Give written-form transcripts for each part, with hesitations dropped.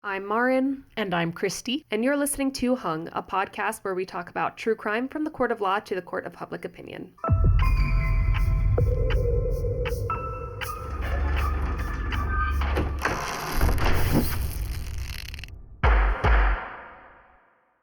I'm Maryn. And I'm Christie. And you're listening to Hung, a podcast where we talk about true crime from the court of law to the court of public opinion.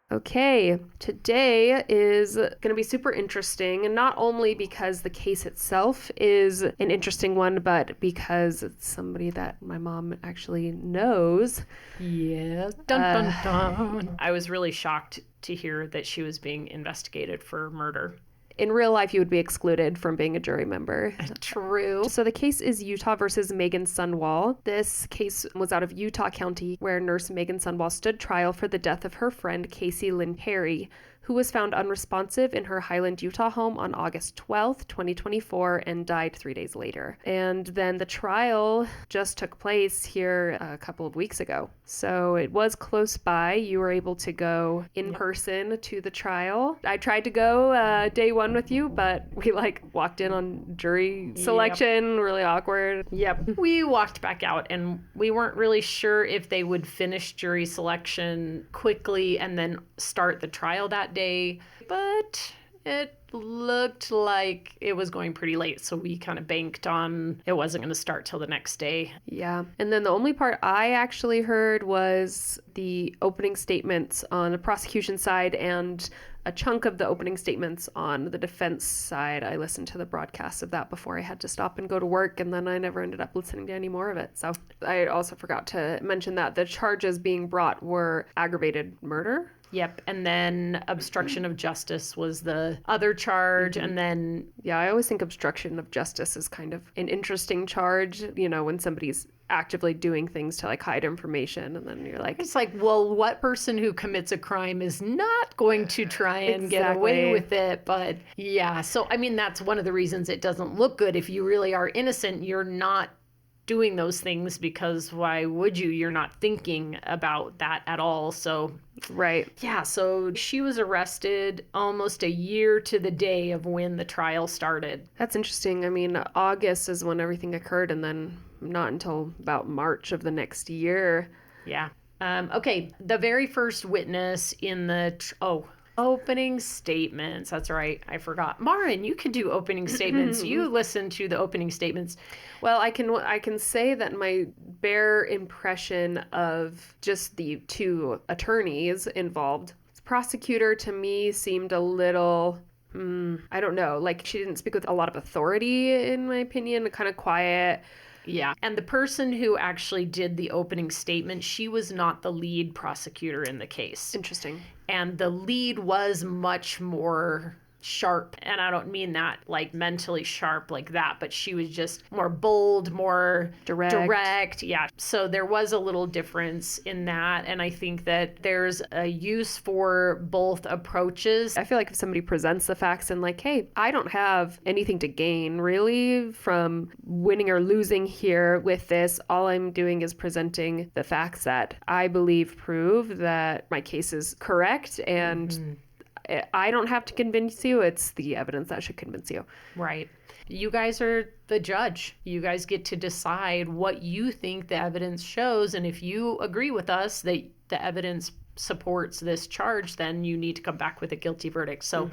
Okay, today is going to be super interesting, and not only because the case itself is an interesting one, but because it's somebody that my mom actually knows. Yes. Dun, dun, dun. I was really shocked to hear that she was being investigated for murder. In real life, you would be excluded from being a jury member. True. So the case is Utah versus Meggan Sundwall. This case was out of Utah County, where nurse Meggan Sundwall stood trial for the death of her friend Kacee Lynn Terry, who was found unresponsive in her Highland, Utah home on August 12th, 2024, and died 3 days later. And then the trial just took place here a couple of weeks ago. So it was close by. You were able to go in person to the trial. I tried to go day one with you, but we walked in on jury selection, really awkward. Yep. We walked back out and we weren't really sure if they would finish jury selection quickly and then start the trial that day, but it looked like it was going pretty late, so we kind of banked on it wasn't going to start till the next day. Yeah. And then the only part I actually heard was the opening statements on the prosecution side and a chunk of the opening statements on the defense side. I listened to the broadcast of that before I had to stop and go to work, and then I never ended up listening to any more of it. So I also forgot to mention that the charges being brought were aggravated murder. Yep. And then obstruction of justice was the other charge. Mm-hmm. And then... Yeah, I always think obstruction of justice is kind of an interesting charge, you know, when somebody's actively doing things to hide information, and then you're like... It's like, well, what person who commits a crime is not going to try and get away with it? But yeah, so I mean, that's one of the reasons it doesn't look good. If you really are innocent, you're not doing those things, because why would you? You're not thinking about that at all. So right. Yeah, so she was arrested almost a year to the day of when the trial started. That's interesting. I mean, August is when everything occurred, and then not until about March of the next year. Yeah. Okay, the very first witness in the opening statements. That's right. I forgot. Maryn, you can do opening statements. You listen to the opening statements. Well, I can say that my bare impression of just the two attorneys involved, the prosecutor to me seemed a little, I don't know, she didn't speak with a lot of authority, in my opinion, kind of quiet. Yeah. And the person who actually did the opening statement, she was not the lead prosecutor in the case. Interesting. And the lead was much more sharp. And I don't mean that mentally sharp like that, but she was just more bold, more direct. Yeah. So there was a little difference in that. And I think that there's a use for both approaches. I feel like if somebody presents the facts and hey, I don't have anything to gain really from winning or losing here with this. All I'm doing is presenting the facts that I believe prove that my case is correct, and I don't have to convince you. It's the evidence that should convince you. Right. You guys are the judge. You guys get to decide what you think the evidence shows. And if you agree with us that the evidence supports this charge, then you need to come back with a guilty verdict. So,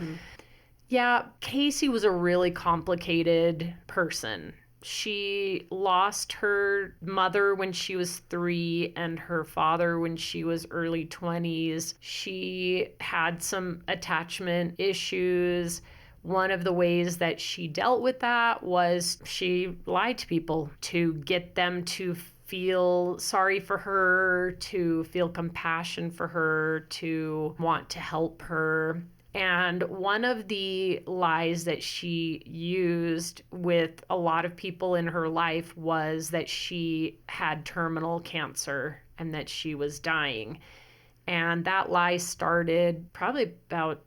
yeah, Kacee was a really complicated person. She lost her mother when she was 3 and her father when she was early 20s. She had some attachment issues. One of the ways that she dealt with that was she lied to people to get them to feel sorry for her, to feel compassion for her, to want to help her. And one of the lies that she used with a lot of people in her life was that she had terminal cancer and that she was dying. And that lie started probably about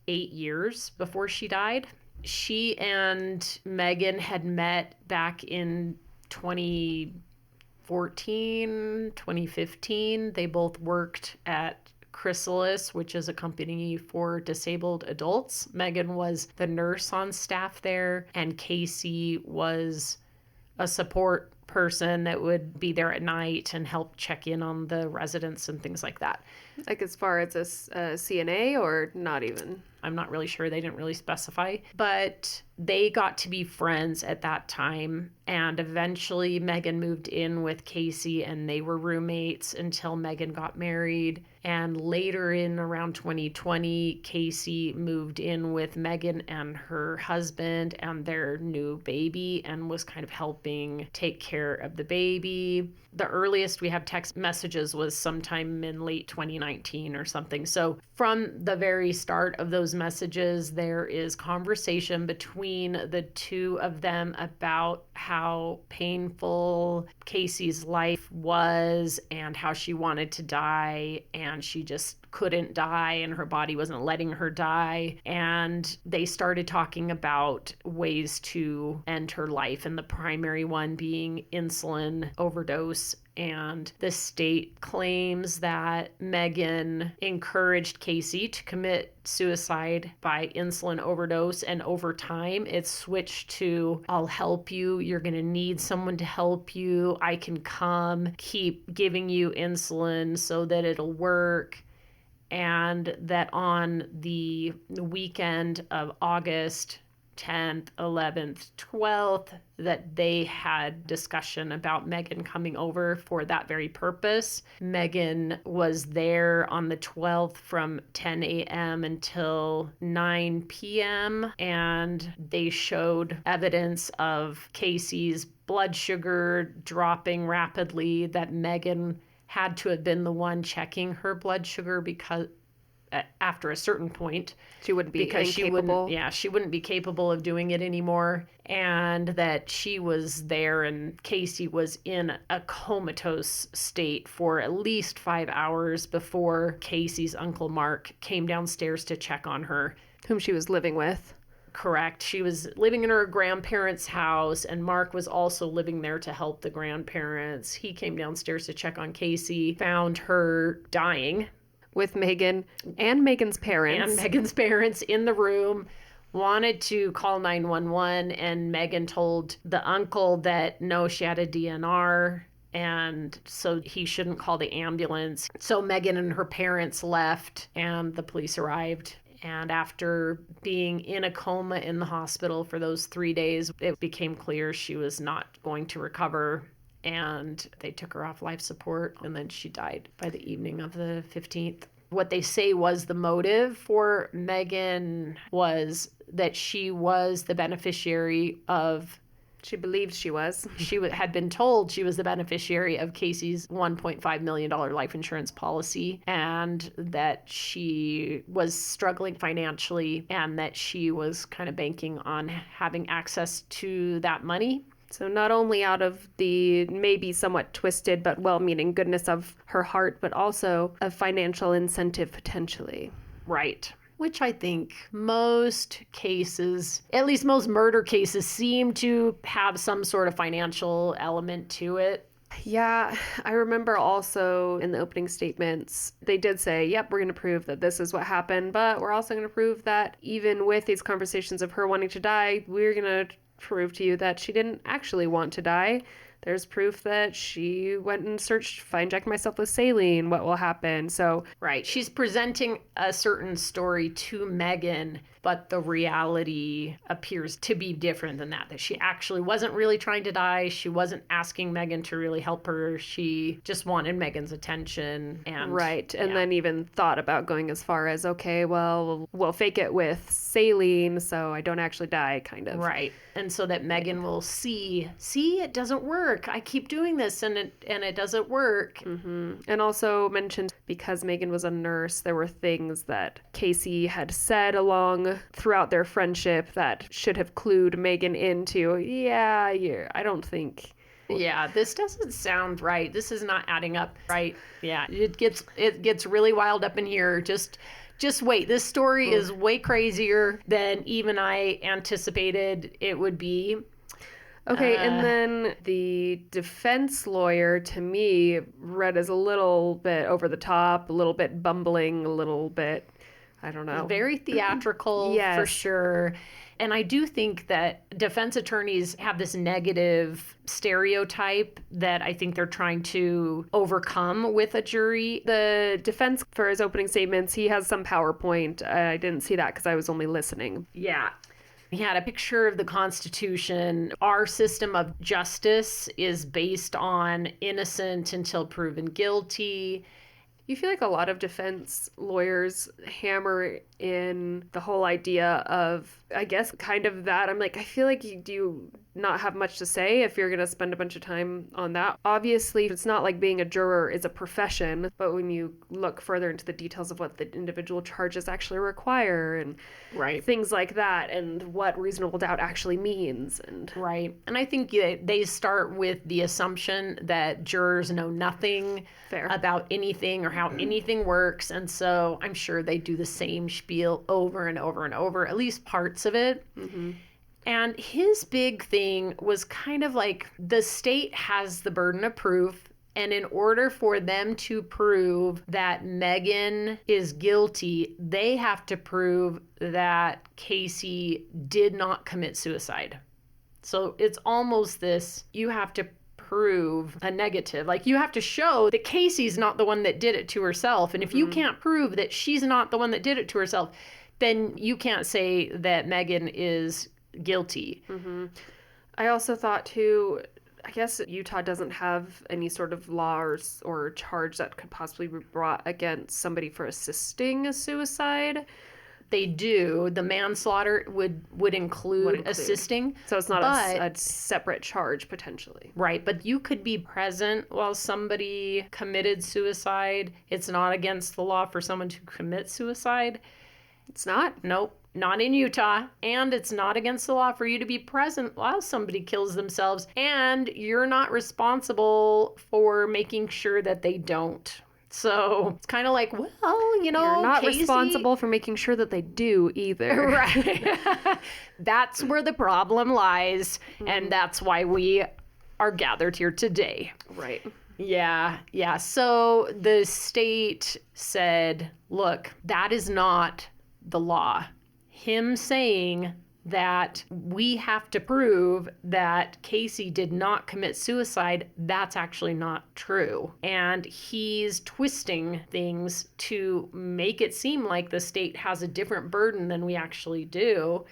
8 years before she died. She and Meggan had met back in 2014, 2015. They both worked at Chrysalis, which is a company for disabled adults. Meggan was the nurse on staff there, and Kacee was a support person that would be there at night and help check in on the residents and things like that. Like as far as a CNA or not even? I'm not really sure. They didn't really specify. But they got to be friends at that time. And eventually Meggan moved in with Kacee and they were roommates until Meggan got married. And later in around 2020, Kacee moved in with Meggan and her husband and their new baby and was kind of helping take care of the baby. The earliest we have text messages was sometime in late 2019 or something. So from the very start of those messages, there is conversation between the two of them about how painful Kacee's life was and how she wanted to die and she just couldn't die and her body wasn't letting her die. And they started talking about ways to end her life, and the primary one being insulin overdose. And the state claims that Meggan encouraged Kacee to commit suicide by insulin overdose, and over time it switched to, I'll help you, you're going to need someone to help you, I can come keep giving you insulin so that it'll work. And that on the weekend of August 10th, 11th, 12th, that they had discussion about Meggan coming over for that very purpose. Meggan was there on the 12th from 10 a.m. until 9 p.m. and they showed evidence of Kacee's blood sugar dropping rapidly, that Meggan had to have been the one checking her blood sugar because after a certain point she wouldn't be incapable. She wouldn't be capable of doing it anymore, and that she was there and Kacee was in a comatose state for at least 5 hours before Kacee's Uncle Mark came downstairs to check on her, whom she was living with. Correct. She was living in her grandparents' house, and Mark was also living there to help the grandparents. He came downstairs to check on Kacee, found her dying. With Meggan and Meggan's parents. And Meggan's parents in the room, wanted to call 911, and Meggan told the uncle that no, she had a DNR, and so he shouldn't call the ambulance. So Meggan and her parents left, and the police arrived. And after being in a coma in the hospital for those 3 days, it became clear she was not going to recover. And they took her off life support, and then she died by the evening of the 15th. What they say was the motive for Meggan was that she was the beneficiary of... She believed she was. She had been told she was the beneficiary of Kacee's $1.5 million life insurance policy, and that she was struggling financially, and that she was kind of banking on having access to that money. So not only out of the maybe somewhat twisted but well-meaning goodness of her heart, but also a financial incentive potentially. Right. Which I think most cases, at least most murder cases, seem to have some sort of financial element to it. Yeah, I remember also in the opening statements, they did say, yep, we're going to prove that this is what happened, but we're also going to prove that even with these conversations of her wanting to die, we're going to prove to you that she didn't actually want to die. There's proof that she went and searched, if I inject myself with saline, what will happen? So, right. She's presenting a certain story to Meggan, but the reality appears to be different than that she actually wasn't really trying to die. She wasn't asking Meggan to really help her. She just wanted Meggan's attention. And right. And then even thought about going as far as, okay, well, we'll fake it with saline so I don't actually die, kind of. Right. And so that Meggan will see, it doesn't work. I keep doing this and it doesn't work. Mm-hmm. And also mentioned because Meggan was a nurse, there were things that Kacee had said throughout their friendship that should have clued Meggan into, I don't think... Yeah, this doesn't sound right. This is not adding up right. Yeah, it gets really wild up in here. Just wait. This story is way crazier than even I anticipated it would be. Okay, and then the defense lawyer, to me, read as a little bit over the top, a little bit bumbling, a little bit, I don't know. Very theatrical, yes. for sure. And I do think that defense attorneys have this negative stereotype that I think they're trying to overcome with a jury. The defense, for his opening statements, he has some PowerPoint. I didn't see that because I was only listening. Yeah. He had a picture of the Constitution. Our system of justice is based on innocent until proven guilty. You feel like a lot of defense lawyers hammer in the whole idea of, I guess, kind of that. I'm like, I feel like you do not have much to say if you're going to spend a bunch of time on that. Obviously, it's not like being a juror is a profession, but when you look further into the details of what the individual charges actually require and things like that, and what reasonable doubt actually means. And And I think they start with the assumption that jurors know nothing about anything or how anything works. And so I'm sure they do the same spiel over and over and over, at least parts of it. And his big thing was kind of like the state has the burden of proof. And in order for them to prove that Meggan is guilty, they have to prove that Kacee did not commit suicide. So it's almost this, you have to prove a negative. Like, you have to show that Kacee's not the one that did it to herself. And if you can't prove that she's not the one that did it to herself, then you can't say that Meggan is guilty. I also thought too, I guess Utah doesn't have any sort of law or charge that could possibly be brought against somebody for assisting a suicide. They do. The manslaughter would include assisting. So it's not a separate charge, potentially. Right, but you could be present while somebody committed suicide. It's not against the law for someone to commit suicide. It's not? Nope. Not in Utah, and it's not against the law for you to be present while somebody kills themselves, and you're not responsible for making sure that they don't. So it's kind of like, well, you know, you're not Kacee... responsible for making sure that they do either. Right. That's where the problem lies, and that's why we are gathered here today. Right. Yeah. So the state said, look, that is not the law. Him saying that we have to prove that Kacee did not commit suicide, that's actually not true. And he's twisting things to make it seem like the state has a different burden than we actually do.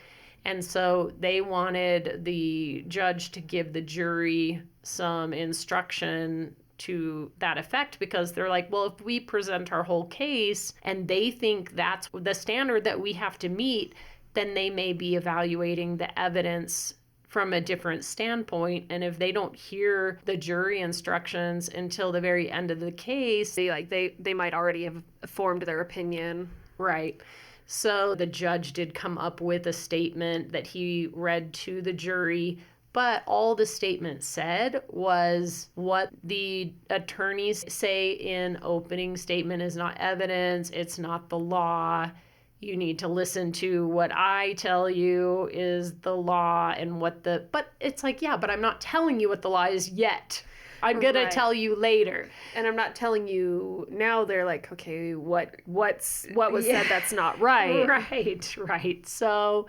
And so they wanted the judge to give the jury some instruction to that effect, because they're like, well, if we present our whole case and they think that's the standard that we have to meet, then they may be evaluating the evidence from a different standpoint. And if they don't hear the jury instructions until the very end of the case, they might already have formed their opinion. Right. So the judge did come up with a statement that he read to the jury, but all the statement said was what the attorneys say in opening statement is not evidence. It's not the law. You need to listen to what I tell you is the law and but it's like, yeah, but I'm not telling you what the law is yet. I'm going to tell you later. And I'm not telling you now. They're like, okay, what was said that's not right. Right. So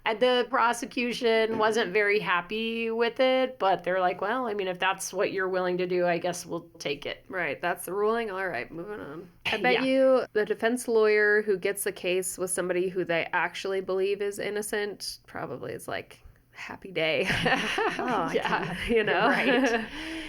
the prosecution wasn't very happy with it, but they're like, well, I mean, if that's what you're willing to do, I guess we'll take it. Right. That's the ruling. All right, moving on. I bet you the defense lawyer who gets the case with somebody who they actually believe is innocent probably is like, happy day. Right.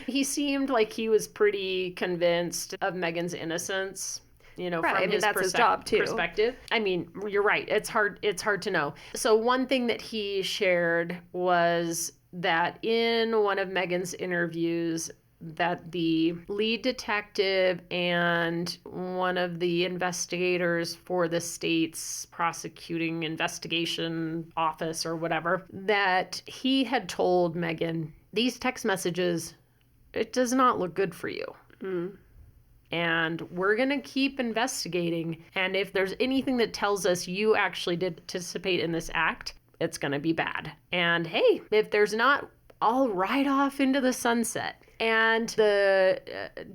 He seemed like he was pretty convinced of Meggan's innocence. From his that's his job too. Perspective. I mean, you're right. It's hard to know. So one thing that he shared was that in one of Meggan's interviews, that the lead detective and one of the investigators for the state's prosecuting investigation office or whatever, that he had told Meggan, these text messages, it does not look good for you. And we're going to keep investigating. And if there's anything that tells us you actually did participate in this act, it's going to be bad. And hey, if there's not, I'll ride off into the sunset. And the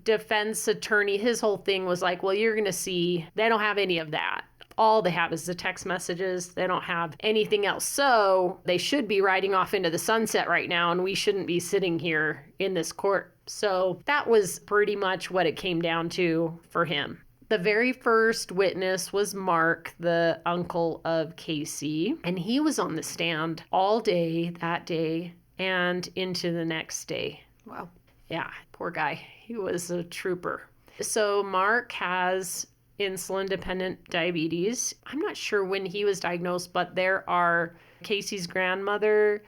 defense attorney, his whole thing was like, well, you're going to see, they don't have any of that. All they have is the text messages. They don't have anything else. So they should be riding off into the sunset right now, and we shouldn't be sitting here in this court. So that was pretty much what it came down to for him. The very first witness was Mark, the uncle of Kacee, and he was on the stand all day that day and into the next day. Wow. Yeah, poor guy. He was a trooper. So Mark has insulin-dependent diabetes. I'm not sure when he was diagnosed, but there are Kacee's grandmother,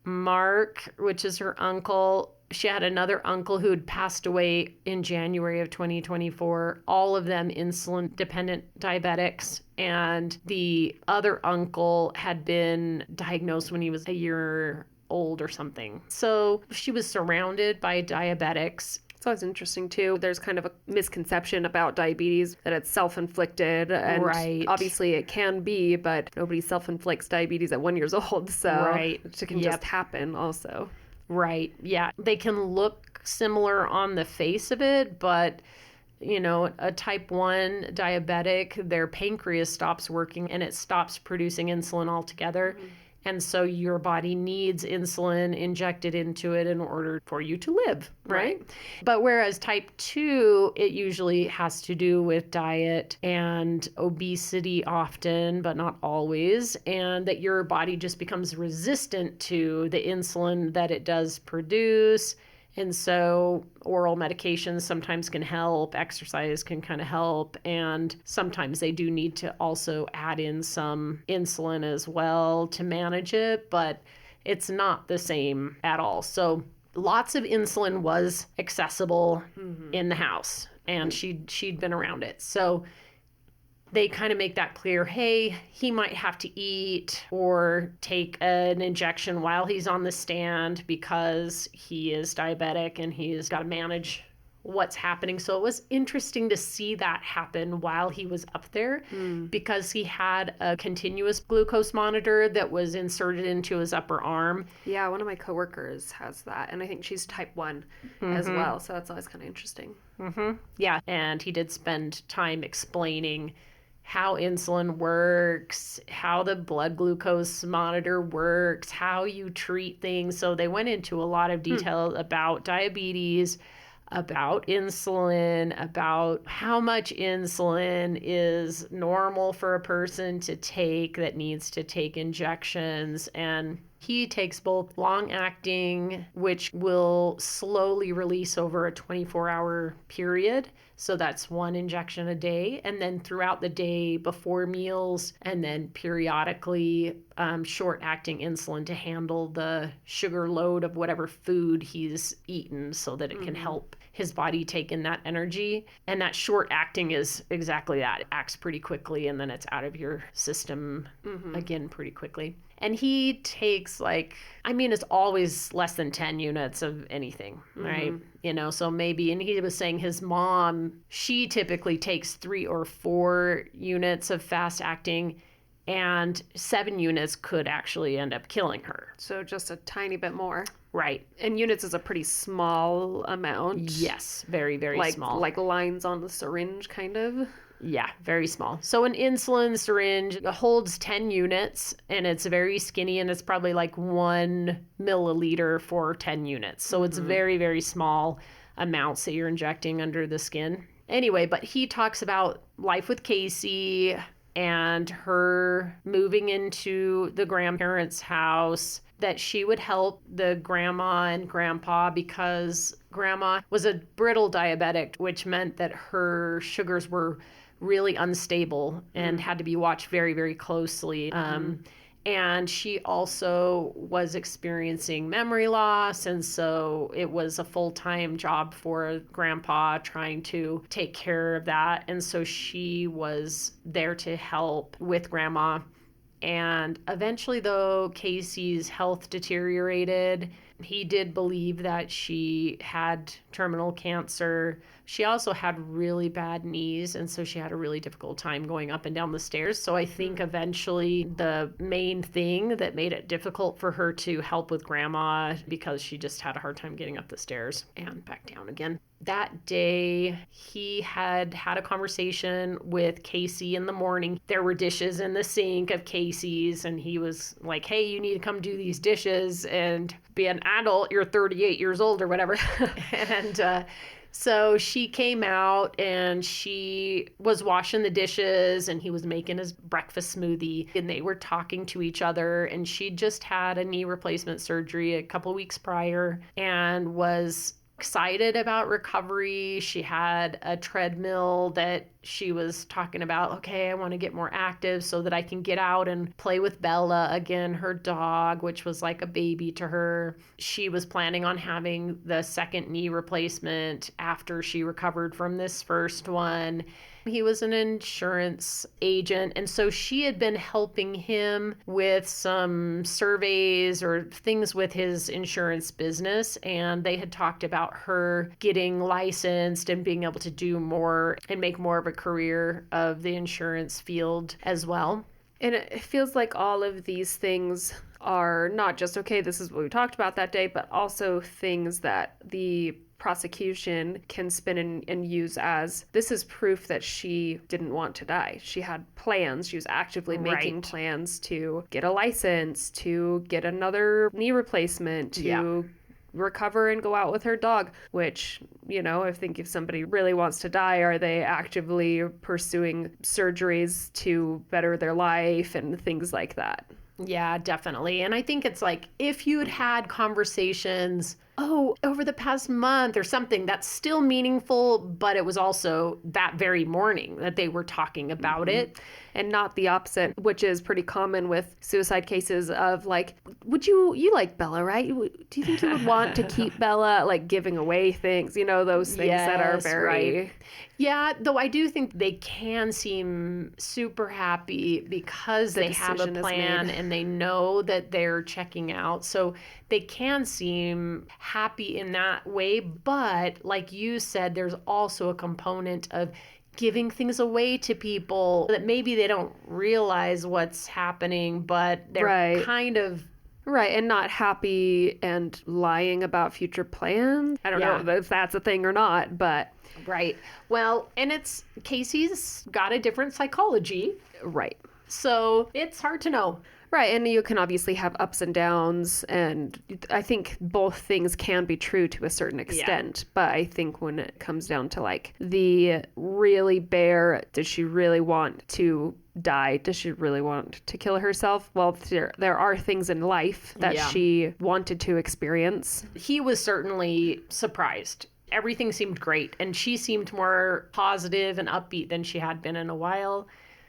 Mark, which is her uncle. She had another uncle who had passed away in January of 2024, all of them insulin-dependent diabetics. And the other uncle had been diagnosed when he was a year old or something. So she was surrounded by diabetics. It's always interesting, too. There's kind of a misconception about diabetes, that it's self-inflicted. And right. Obviously it can be, but nobody self-inflicts diabetes at 1 year old. So right. It can just happen also. Right. Yeah. They can look similar on the face of it, but, you know, a type 1 diabetic, their pancreas stops working and it stops producing insulin altogether. Mm-hmm. And so your body needs insulin injected into it in order for you to live, right? But whereas type 2, it usually has to do with diet and obesity often, but not always, and that your body just becomes resistant to the insulin that it does produce. And so oral medications sometimes can help, exercise can kind of help, and sometimes they do need to also add in some insulin as well to manage it, but it's not the same at all. So lots of insulin was accessible in the house, and she'd been around it. So they kind of make that clear, hey, he might have to eat or take an injection while he's on the stand because he is diabetic and he's got to manage what's happening. So it was interesting to see that happen while he was up there because he had a continuous glucose monitor that was inserted into his upper arm. Yeah, one of my coworkers has that, and I think she's type 1 as well. So that's always kind of interesting. Yeah, and he did spend time explaining how insulin works, how the blood glucose monitor works, how you treat things. So they went into a lot of detail about diabetes, about insulin, about how much insulin is normal for a person to take that needs to take injections. And he takes both long-acting, which will slowly release over a 24-hour period. So that's one injection a day. And then throughout the day before meals, and then periodically short-acting insulin to handle the sugar load of whatever food he's eaten so that it can help his body take in that energy. And that short-acting is exactly that. It acts pretty quickly, and then it's out of your system again pretty quickly. And he takes it's always less than 10 units of anything, right? You know, so maybe, and he was saying his mom, she typically takes 3 or 4 units of fast acting, and 7 units could actually end up killing her. So just a tiny bit more. Right. And units is a pretty small amount. Yes, very, very small. Like lines on the syringe, kind of. Yeah, very small. So an insulin syringe holds 10 units, and it's very skinny, and it's probably like 1 milliliter for 10 units. So it's very, very small amounts that you're injecting under the skin. Anyway, but he talks about life with Kacee and her moving into the grandparents' house, that she would help the grandma and grandpa because grandma was a brittle diabetic, which meant that her sugars were really unstable and had to be watched very, very closely. And she also was experiencing memory loss. And so it was a full-time job for grandpa trying to take care of that. And so she was there to help with grandma. And eventually, though, Kacee's health deteriorated. He did believe that she had terminal cancer. She also had really bad knees, and so she had a really difficult time going up and down the stairs. So I think eventually the main thing that made it difficult for her to help with grandma, because she just had a hard time getting up the stairs and back down again. That day, he had a conversation with Kacee in the morning. There were dishes in the sink of Kacee's, and he was like, hey, you need to come do these dishes and be an adult. You're 38 years old or whatever. And so she came out and she was washing the dishes and he was making his breakfast smoothie and they were talking to each other. And she just had a knee replacement surgery a couple weeks prior and was excited about recovery. She had a treadmill that she was talking about, okay, I want to get more active so that I can get out and play with Bella again, her dog, which was like a baby to her. She was planning on having the second knee replacement after she recovered from this first one. He was an insurance agent, and so she had been helping him with some surveys or things with his insurance business, and they had talked about her getting licensed and being able to do more and make more of a career of the insurance field as well. And it feels like all of these things are not just, okay, this is what we talked about that day, but also things that the prosecution can spin and use as, this is proof that she didn't want to die. She had plans. She was actively making plans to get a license, to get another knee replacement, to recover and go out with her dog, which, you know, I think if somebody really wants to die, are they actively pursuing surgeries to better their life and things like that? Yeah, definitely. And I think it's like, if you'd had conversations, over the past month or something, that's still meaningful, but it was also that very morning that they were talking about it. And not the opposite, which is pretty common with suicide cases of like, you like Bella, right? Do you think you would want to keep Bella, like giving away things, you know, those things that are very... Right. Yeah, though I do think they can seem super happy because they have a plan and they know that they're checking out. So they can seem happy in that way. But like you said, there's also a component of giving things away to people that maybe they don't realize what's happening, but they're kind of... Right, and not happy and lying about future plans. I don't know if that's a thing or not, but... Right. Well, and Kacee's got a different psychology. Right. So it's hard to know. Right, and you can obviously have ups and downs, and I think both things can be true to a certain extent, but I think when it comes down to like the really bare, does she really want to die? Does she really want to kill herself? Well, there are things in life that she wanted to experience. He was certainly surprised. Everything seemed great, and she seemed more positive and upbeat than she had been in a while.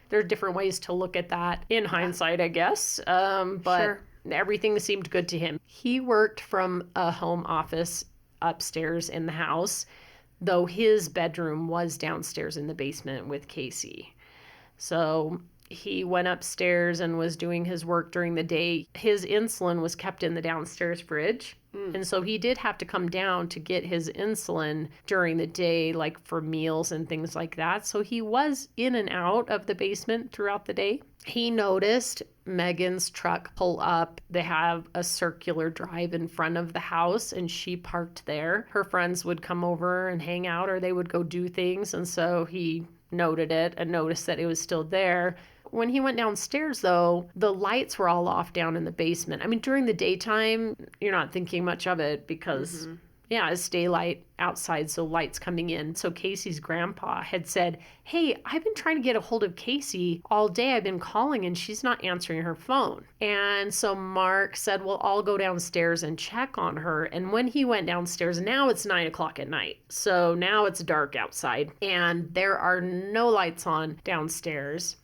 There are different ways to look at that in hindsight, I guess. But everything seemed good to him. He worked from a home office upstairs in the house, though his bedroom was downstairs in the basement with Kacee. So he went upstairs and was doing his work during the day. His insulin was kept in the downstairs fridge. And so he did have to come down to get his insulin during the day, like for meals and things like that. So he was in and out of the basement throughout the day. He noticed Meggan's truck pull up. They have a circular drive in front of the house, and she parked there. Her friends would come over and hang out, or they would go do things. And so he noted it and noticed that it was still there. When he went downstairs, though, the lights were all off down in the basement. I mean, during the daytime, you're not thinking much of it because, it's daylight outside, so lights coming in. So Kacee's grandpa had said, hey, I've been trying to get a hold of Kacee all day. I've been calling and she's not answering her phone. And so Mark said, well, I'll go downstairs and check on her. And when he went downstairs, now it's 9 o'clock at night. So now it's dark outside and there are no lights on downstairs.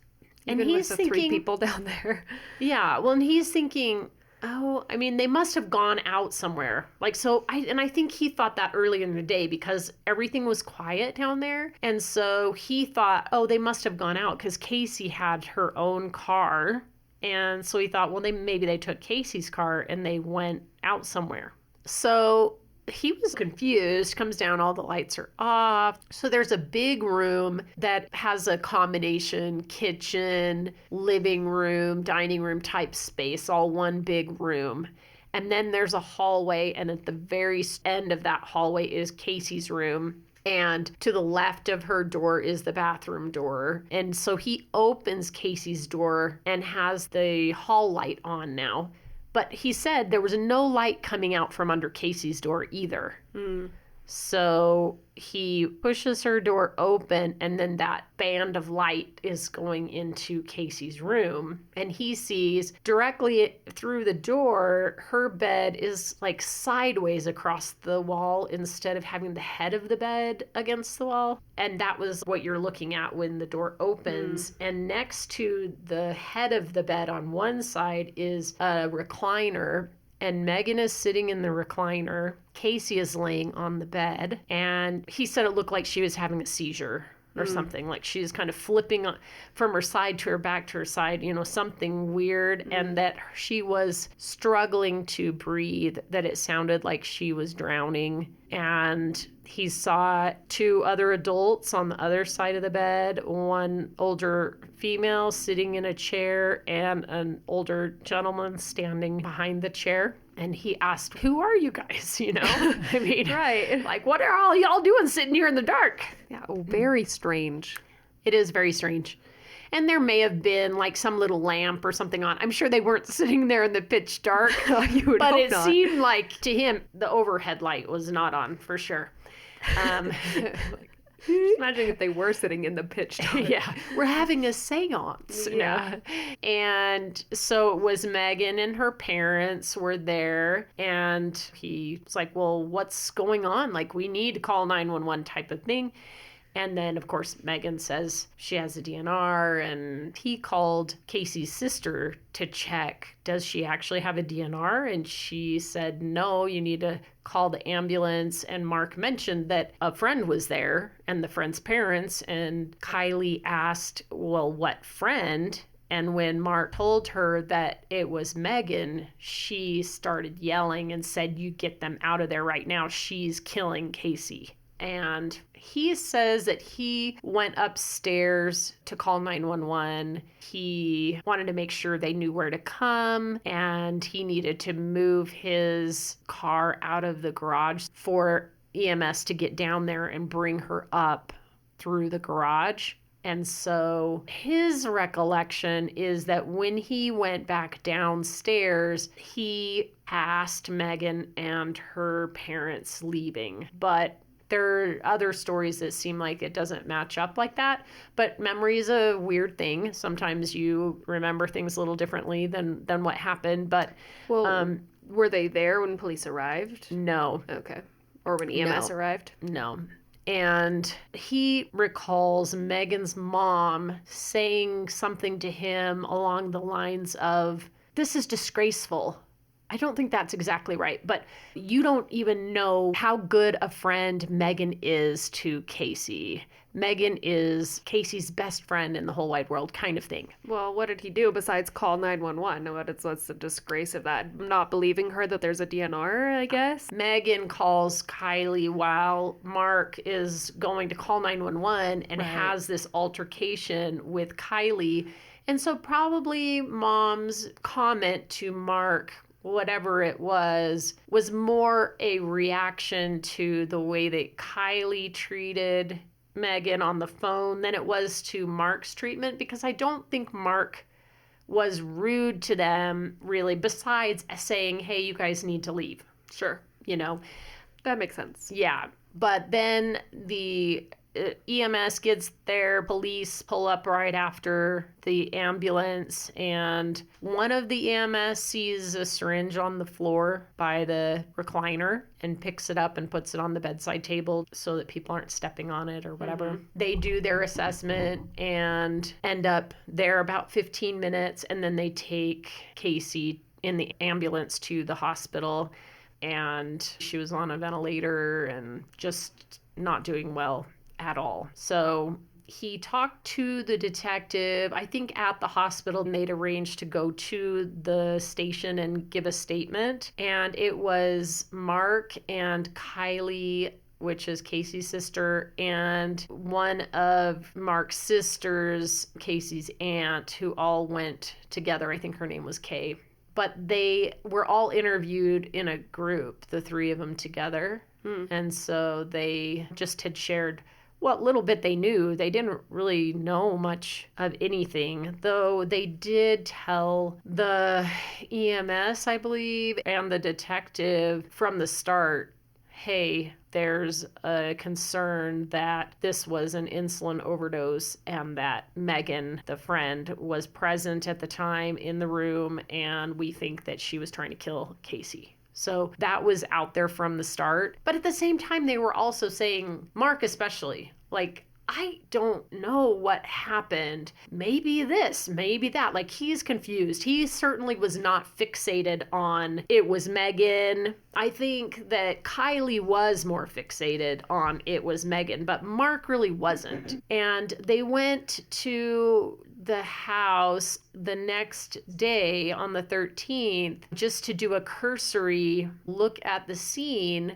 And he's with the thinking, 3 people down there. Yeah. Well, and he's thinking, they must have gone out somewhere. I think he thought that earlier in the day because everything was quiet down there. And so he thought, they must have gone out because Kacee had her own car. And so he thought, well, maybe they took Kacee's car and they went out somewhere. So he was confused, comes down, all the lights are off. So there's a big room that has a combination kitchen, living room, dining room type space, all one big room. And then there's a hallway, and at the very end of that hallway is Kacee's room. And to the left of her door is the bathroom door. And so he opens Kacee's door and has the hall light on now. But he said there was no light coming out from under Kacee's door either. So he pushes her door open, and then that band of light is going into Kacee's room. And he sees directly through the door, her bed is like sideways across the wall instead of having the head of the bed against the wall. And that was what you're looking at when the door opens. And next to the head of the bed on one side is a recliner. And Meggan is sitting in the recliner. Kacee is laying on the bed. And he said it looked like she was having a seizure or something. Like she was kind of flipping from her side to her back to her side, something weird. And that she was struggling to breathe, that it sounded like she was drowning. And he saw two other adults on the other side of the bed, one older female sitting in a chair and an older gentleman standing behind the chair. And he asked, who are you guys? I mean, Right. like, what are all y'all doing sitting here in the dark? Yeah, very strange. It is very strange. And there may have been like some little lamp or something on. I'm sure they weren't sitting there in the pitch dark. You would but hope it not. seemed like to him, the overhead light was not on for sure. Just imagine if they were sitting in the pitch dark. Yeah, we're having a seance. Yeah. And so it was Meggan and her parents were there. And he was like, well, what's going on? Like, we need to call 911 type of thing. And then, of course, Meggan says she has a DNR, and he called Kacee's sister to check, does she actually have a DNR? And she said, no, you need to call the ambulance. And Mark mentioned that a friend was there and the friend's parents. And Kylie asked, well, what friend? And when Mark told her that it was Meggan, she started yelling and said, you get them out of there right now. She's killing Kacee. And he says that he went upstairs to call 911. He wanted to make sure they knew where to come, and he needed to move his car out of the garage for EMS to get down there and bring her up through the garage. And so his recollection is that when he went back downstairs, he passed Meggan and her parents leaving. But there are other stories that seem like it doesn't match up like that. But memory is a weird thing. Sometimes you remember things a little differently than what happened. But were they there when police arrived? No. Okay. Or when EMS arrived? No. And he recalls Meggan's mom saying something to him along the lines of, this is disgraceful. I don't think that's exactly right, but you don't even know how good a friend Meggan is to Kacee. Meggan is Kacee's best friend in the whole wide world, kind of thing. Well, what did he do besides call 911? What's the disgrace of that? Not believing her that there's a DNR, I guess? Meggan calls Kylie while Mark is going to call 911 and has this altercation with Kylie. And so probably Mom's comment to Mark, whatever it was more a reaction to the way that Kylie treated Meggan on the phone than it was to Mark's treatment, because I don't think Mark was rude to them, really, besides saying, hey, you guys need to leave. Sure. That makes sense. Yeah. But then the EMS gets there, police pull up right after the ambulance, and one of the EMS sees a syringe on the floor by the recliner and picks it up and puts it on the bedside table so that people aren't stepping on it or whatever. Mm-hmm. They do their assessment and end up there about 15 minutes, and then they take Kacee in the ambulance to the hospital, and she was on a ventilator and just not doing well at all. So he talked to the detective, I think at the hospital, and they'd arranged to go to the station and give a statement. And it was Mark and Kylie, which is Kacee's sister, and one of Mark's sisters, Kacee's aunt, who all went together. I think her name was Kay. but they were all interviewed in a group, the three of them together. And so they just had shared what little bit they knew. They didn't really know much of anything, though they did tell the EMS, I believe, and the detective from the start, hey, there's a concern that this was an insulin overdose and that Meggan, the friend, was present at the time in the room, and we think that she was trying to kill Kacee. So that was out there from the start. But at the same time, they were also saying, Mark especially, like, I don't know what happened. Maybe this, maybe that. Like, he's confused. He certainly was not fixated on it was Meggan. I think that Kylie was more fixated on it was Meggan, but Mark really wasn't. And they went to the house the next day on the 13th just to do a cursory look at the scene,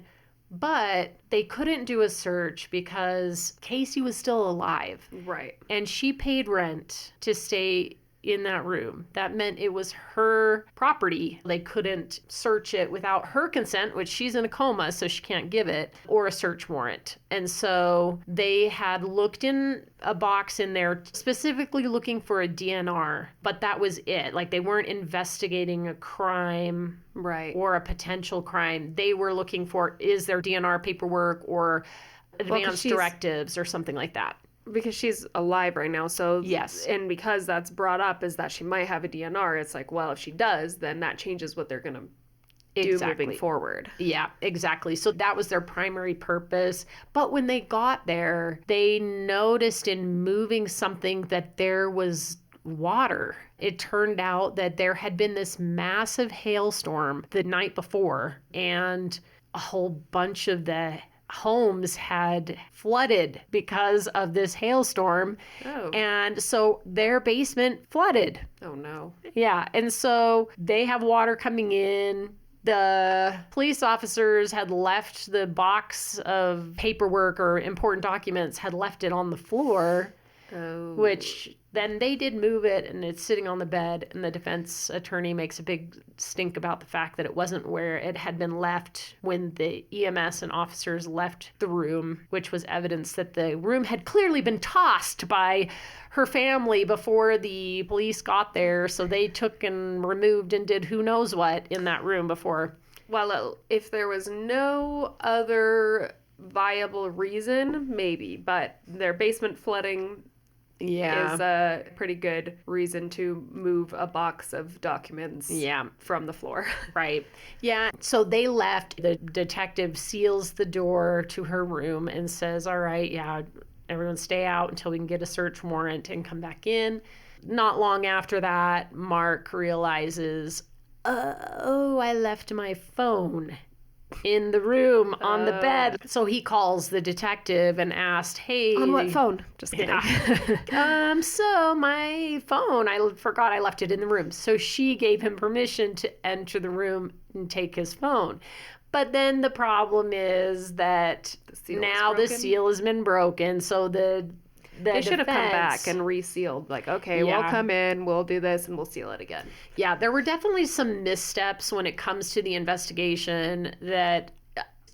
but they couldn't do a search because Kacee was still alive. Right. And she paid rent to stay in that room. That meant it was her property. They couldn't search it without her consent, which she's in a coma, so she can't give it, or a search warrant. And so they had looked in a box in there specifically looking for a DNR, but that was it. Like, they weren't investigating a crime, right, or a potential crime. They were looking for, is there DNR paperwork or advance directives or something like that. Because she's alive right now, so yes. And because that's brought up is that she might have a DNR, it's like, well, if she does, then that changes what they're going to do moving forward. Yeah, exactly. So that was their primary purpose. But when they got there, they noticed in moving something that there was water. It turned out that there had been this massive hailstorm the night before, and a whole bunch of the homes had flooded because of this hailstorm. Oh. And so their basement flooded. Oh, no. Yeah. And so they have water coming in. The police officers had left the box of paperwork or important documents, had left it on the floor. Oh. Which then they did move it, and it's sitting on the bed, and the defense attorney makes a big stink about the fact that it wasn't where it had been left when the EMS and officers left the room, which was evidence that the room had clearly been tossed by her family before the police got there. So they took and removed and did who knows what in that room before. Well, if there was no other viable reason, maybe, but their basement flooding is a pretty good reason to move a box of documents from the floor. Right. Yeah. So they left. The detective seals the door to her room and says, all right, everyone stay out until we can get a search warrant and come back in. Not long after that, Mark realizes, I left my phone in the room on the bed. So he calls the detective and asked, hey. On what phone? Just kidding. Yeah. So my phone, I forgot I left it in the room. So she gave him permission to enter the room and take his phone. But then the problem is that now the seal has been broken. So they should have come back and resealed. Like, okay, we'll come in, we'll do this, and we'll seal it again. Yeah, there were definitely some missteps when it comes to the investigation that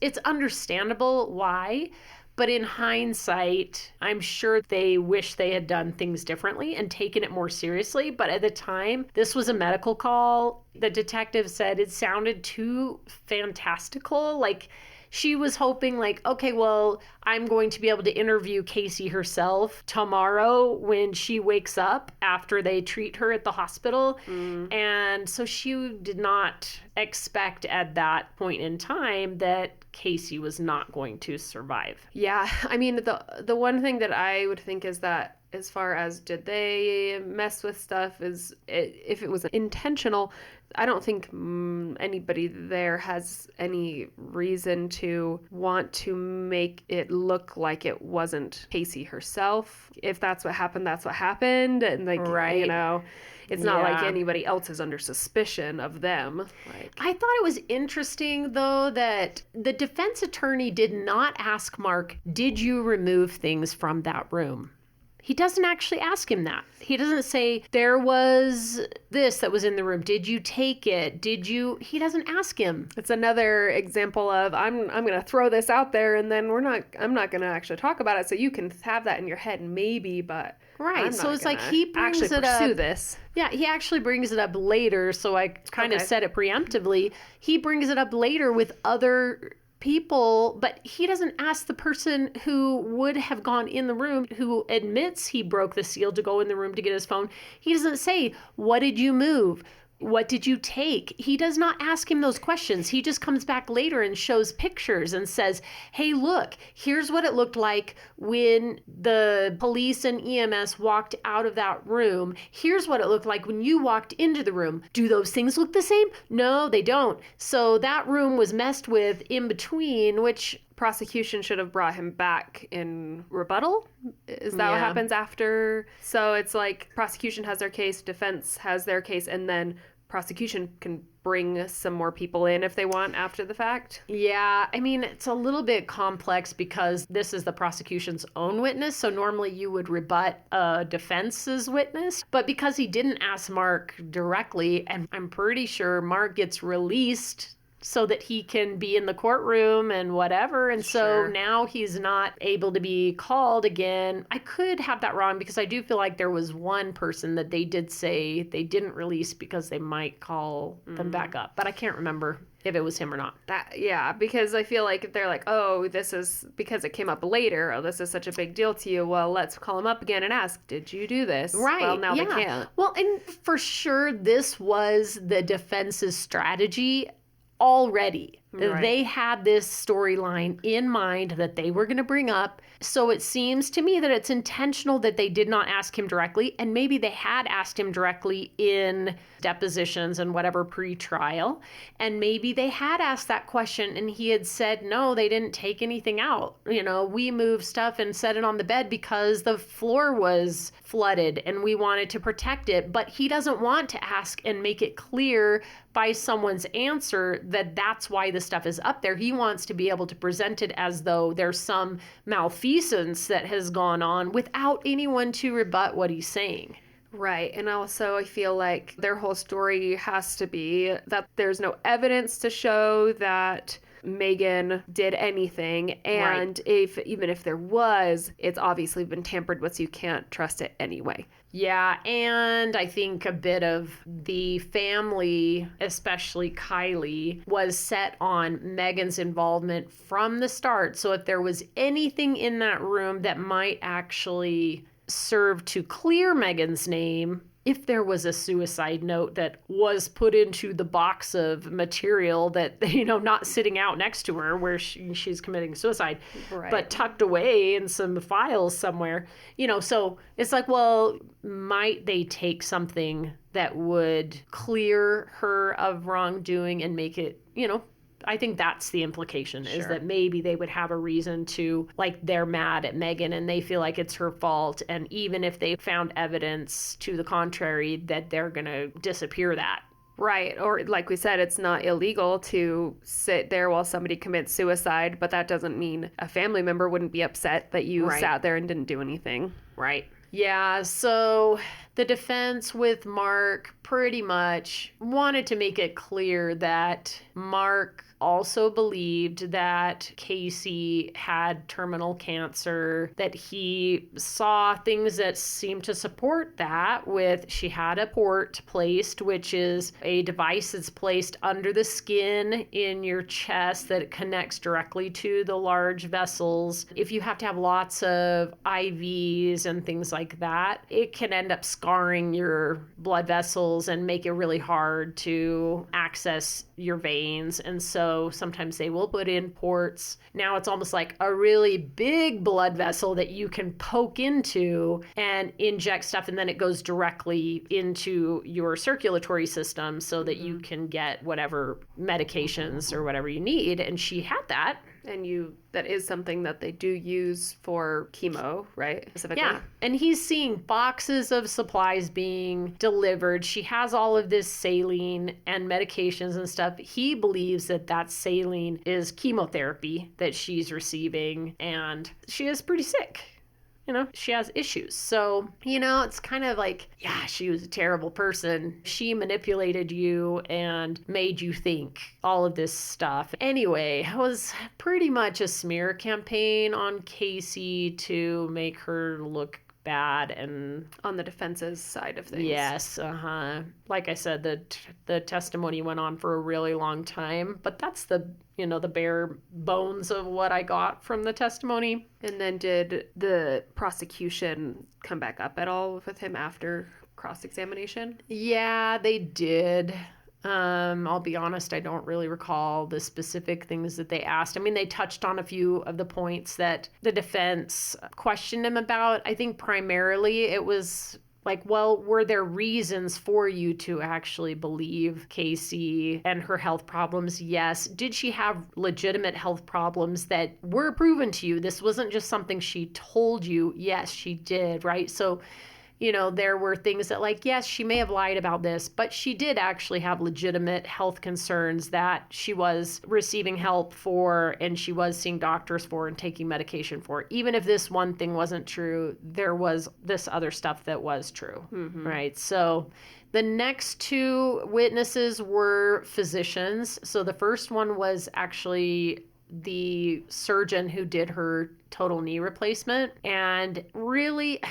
it's understandable why. But in hindsight, I'm sure they wish they had done things differently and taken it more seriously. But at the time, this was a medical call. The detective said it sounded too fantastical. Like, she was hoping, like, okay, well, I'm going to be able to interview Kacee herself tomorrow when she wakes up after they treat her at the hospital. And so she did not expect at that point in time that Kacee was not going to survive. Yeah. I mean, the one thing that I would think is that as far as did they mess with stuff is if it was intentional, I don't think anybody there has any reason to want to make it look like it wasn't Kacee herself. If that's what happened, that's what happened. And you know, it's not like anybody else is under suspicion of them. I thought it was interesting, though, that the defense attorney did not ask Mark, did you remove things from that room? He doesn't actually ask him that. He doesn't say, there was this that was in the room. Did you take it? He doesn't ask him. It's another example of, I'm going to throw this out there and then I'm not going to actually talk about it. So you can have that in your head maybe, but right. So it's like he brings it up. This. Yeah, he actually brings it up later. So I kind of said it preemptively. He brings it up later with other people, but he doesn't ask the person who would have gone in the room, who admits he broke the seal to go in the room to get his phone. He doesn't say, what did you move? What did you take? He does not ask him those questions. He just comes back later and shows pictures and says, hey, look, here's what it looked like when the police and EMS walked out of that room. Here's what it looked like when you walked into the room. Do those things look the same? No, they don't. So that room was messed with in between, which prosecution should have brought him back in rebuttal. Is that what happens after? So it's like prosecution has their case, defense has their case, and then prosecution can bring some more people in if they want after the fact. Yeah, I mean, it's a little bit complex because this is the prosecution's own witness. So normally you would rebut a defense's witness. But because he didn't ask Mark directly, and I'm pretty sure Mark gets released so that he can be in the courtroom and whatever. And so now he's not able to be called again. I could have that wrong because I do feel like there was one person that they did say they didn't release because they might call them back up. But I can't remember if it was him or not. Because I feel like if they're like, oh, this is because it came up later. Oh, this is such a big deal to you. Well, let's call him up again and ask, did you do this? Right. Well, now they can't. Well, and for sure, this was the defense's strategy already. Right. They had this storyline in mind that they were going to bring up. So it seems to me that it's intentional that they did not ask him directly. And maybe they had asked him directly in depositions and whatever pre-trial. And maybe they had asked that question and he had said, no, they didn't take anything out. You know, we moved stuff and set it on the bed because the floor was flooded and we wanted to protect it. But he doesn't want to ask and make it clear by someone's answer that that's why the stuff is up there. He wants to be able to present it as though there's some malfeasance that has gone on without anyone to rebut what he's saying. Right. And also I feel like their whole story has to be that there's no evidence to show that Meggan did anything. And even if there was, it's obviously been tampered with, so you can't trust it anyway. Yeah, and I think a bit of the family, especially Kylie, was set on Meggan's involvement from the start. So if there was anything in that room that might actually serve to clear Meggan's name, if there was a suicide note that was put into the box of material that, you know, not sitting out next to her where she's committing suicide, but tucked away in some files somewhere, you know, so it's like, well, might they take something that would clear her of wrongdoing and make it, you know, I think that's the implication, is that maybe they would have a reason to, like, they're mad at Meggan and they feel like it's her fault. And even if they found evidence to the contrary, that they're going to disappear that. Right. Or like we said, it's not illegal to sit there while somebody commits suicide, but that doesn't mean a family member wouldn't be upset that you sat there and didn't do anything. Right. Yeah, so the defense with Mark pretty much wanted to make it clear that Mark also believed that Kacee had terminal cancer, that he saw things that seemed to support that with, she had a port placed, which is a device that's placed under the skin in your chest that connects directly to the large vessels. If you have to have lots of IVs and things like that, it can end up scarring your blood vessels and make it really hard to access your veins. And so sometimes they will put in ports. Now it's almost like a really big blood vessel that you can poke into and inject stuff, and then it goes directly into your circulatory system so that you can get whatever medications or whatever you need. And she had that. And that is something that they do use for chemo, right? Specifically. Yeah. And he's seeing boxes of supplies being delivered. She has all of this saline and medications and stuff. He believes that saline is chemotherapy that she's receiving, and she is pretty sick. she has issues. So, it's kind of like, yeah, she was a terrible person. She manipulated you and made you think all of this stuff. Anyway, it was pretty much a smear campaign on Kacee to make her look bad and on the defense's side of things. Yes, like I said, the testimony went on for a really long time, but that's the bare bones of what I got from the testimony. And then did the prosecution come back up at all with him after cross-examination? Yeah, they did. I'll be honest, I don't really recall the specific things that they asked. I mean, they touched on a few of the points that the defense questioned him about. I think primarily it was like, well, were there reasons for you to actually believe Kacee and her health problems? Yes. Did she have legitimate health problems that were proven to you? This wasn't just something she told you. Yes, she did, right? So there were things that like, yes, she may have lied about this, but she did actually have legitimate health concerns that she was receiving help for and she was seeing doctors for and taking medication for. Even if this one thing wasn't true, there was this other stuff that was true, right? So the next two witnesses were physicians. So the first one was actually the surgeon who did her total knee replacement. And really,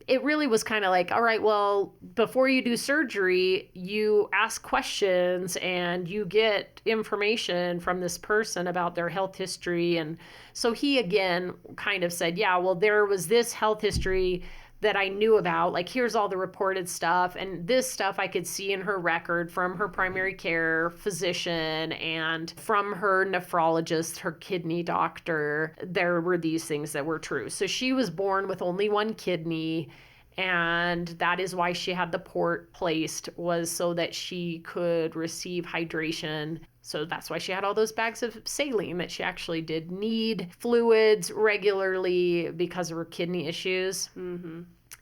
it really was kind of like, all right, well, before you do surgery, you ask questions and you get information from this person about their health history. And so he, again, kind of said, yeah, well, there was this health history that I knew about. Like, here's all the reported stuff. And this stuff I could see in her record from her primary care physician and from her nephrologist, her kidney doctor. There were these things that were true. So she was born with only one kidney. And that is why she had the port placed, was so that she could receive hydration. So that's why she had all those bags of saline, that she actually did need fluids regularly because of her kidney issues.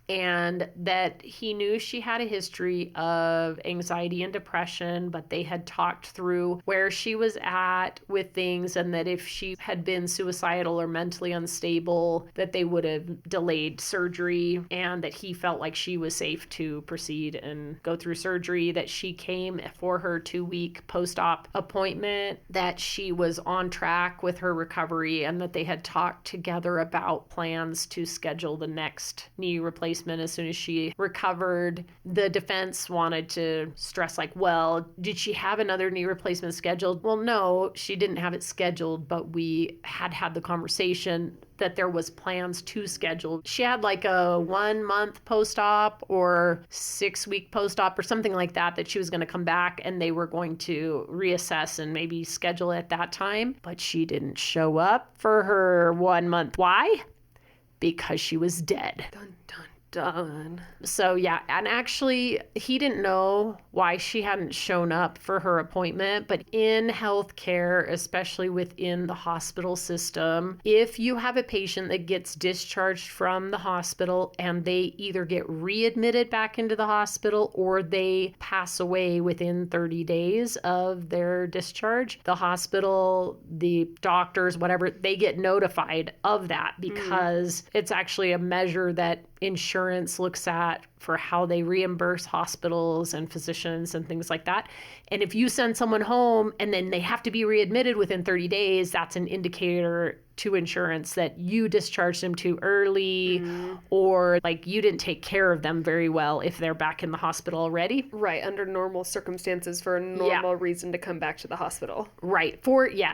And that he knew she had a history of anxiety and depression, but they had talked through where she was at with things, and that if she had been suicidal or mentally unstable, that they would have delayed surgery, and that he felt like she was safe to proceed and go through surgery, that she came for her 2-week post-op appointment, that she was on track with her recovery, and that they had talked together about plans to schedule the next knee replacement as soon as she recovered. The defense wanted to stress like, well, did she have another knee replacement scheduled? Well, no, she didn't have it scheduled, but we had the conversation that there was plans to schedule. She had like a 1-month post-op or 6-week post-op or something like that she was going to come back and they were going to reassess and maybe schedule at that time. But she didn't show up for her 1 month. Why? Because she was dead. Dun, dun, dun. So yeah, and actually he didn't know why she hadn't shown up for her appointment, but in healthcare, especially within the hospital system, if you have a patient that gets discharged from the hospital and they either get readmitted back into the hospital or they pass away within 30 days of their discharge, the hospital, the doctors, whatever, they get notified of that because it's actually a measure that insurance looks at for how they reimburse hospitals and physicians and things like that. And if you send someone home and then they have to be readmitted within 30 days, that's an indicator to insurance that you discharged them too early or like you didn't take care of them very well if they're back in the hospital already. Right, under normal circumstances for a normal reason to come back to the hospital. Right,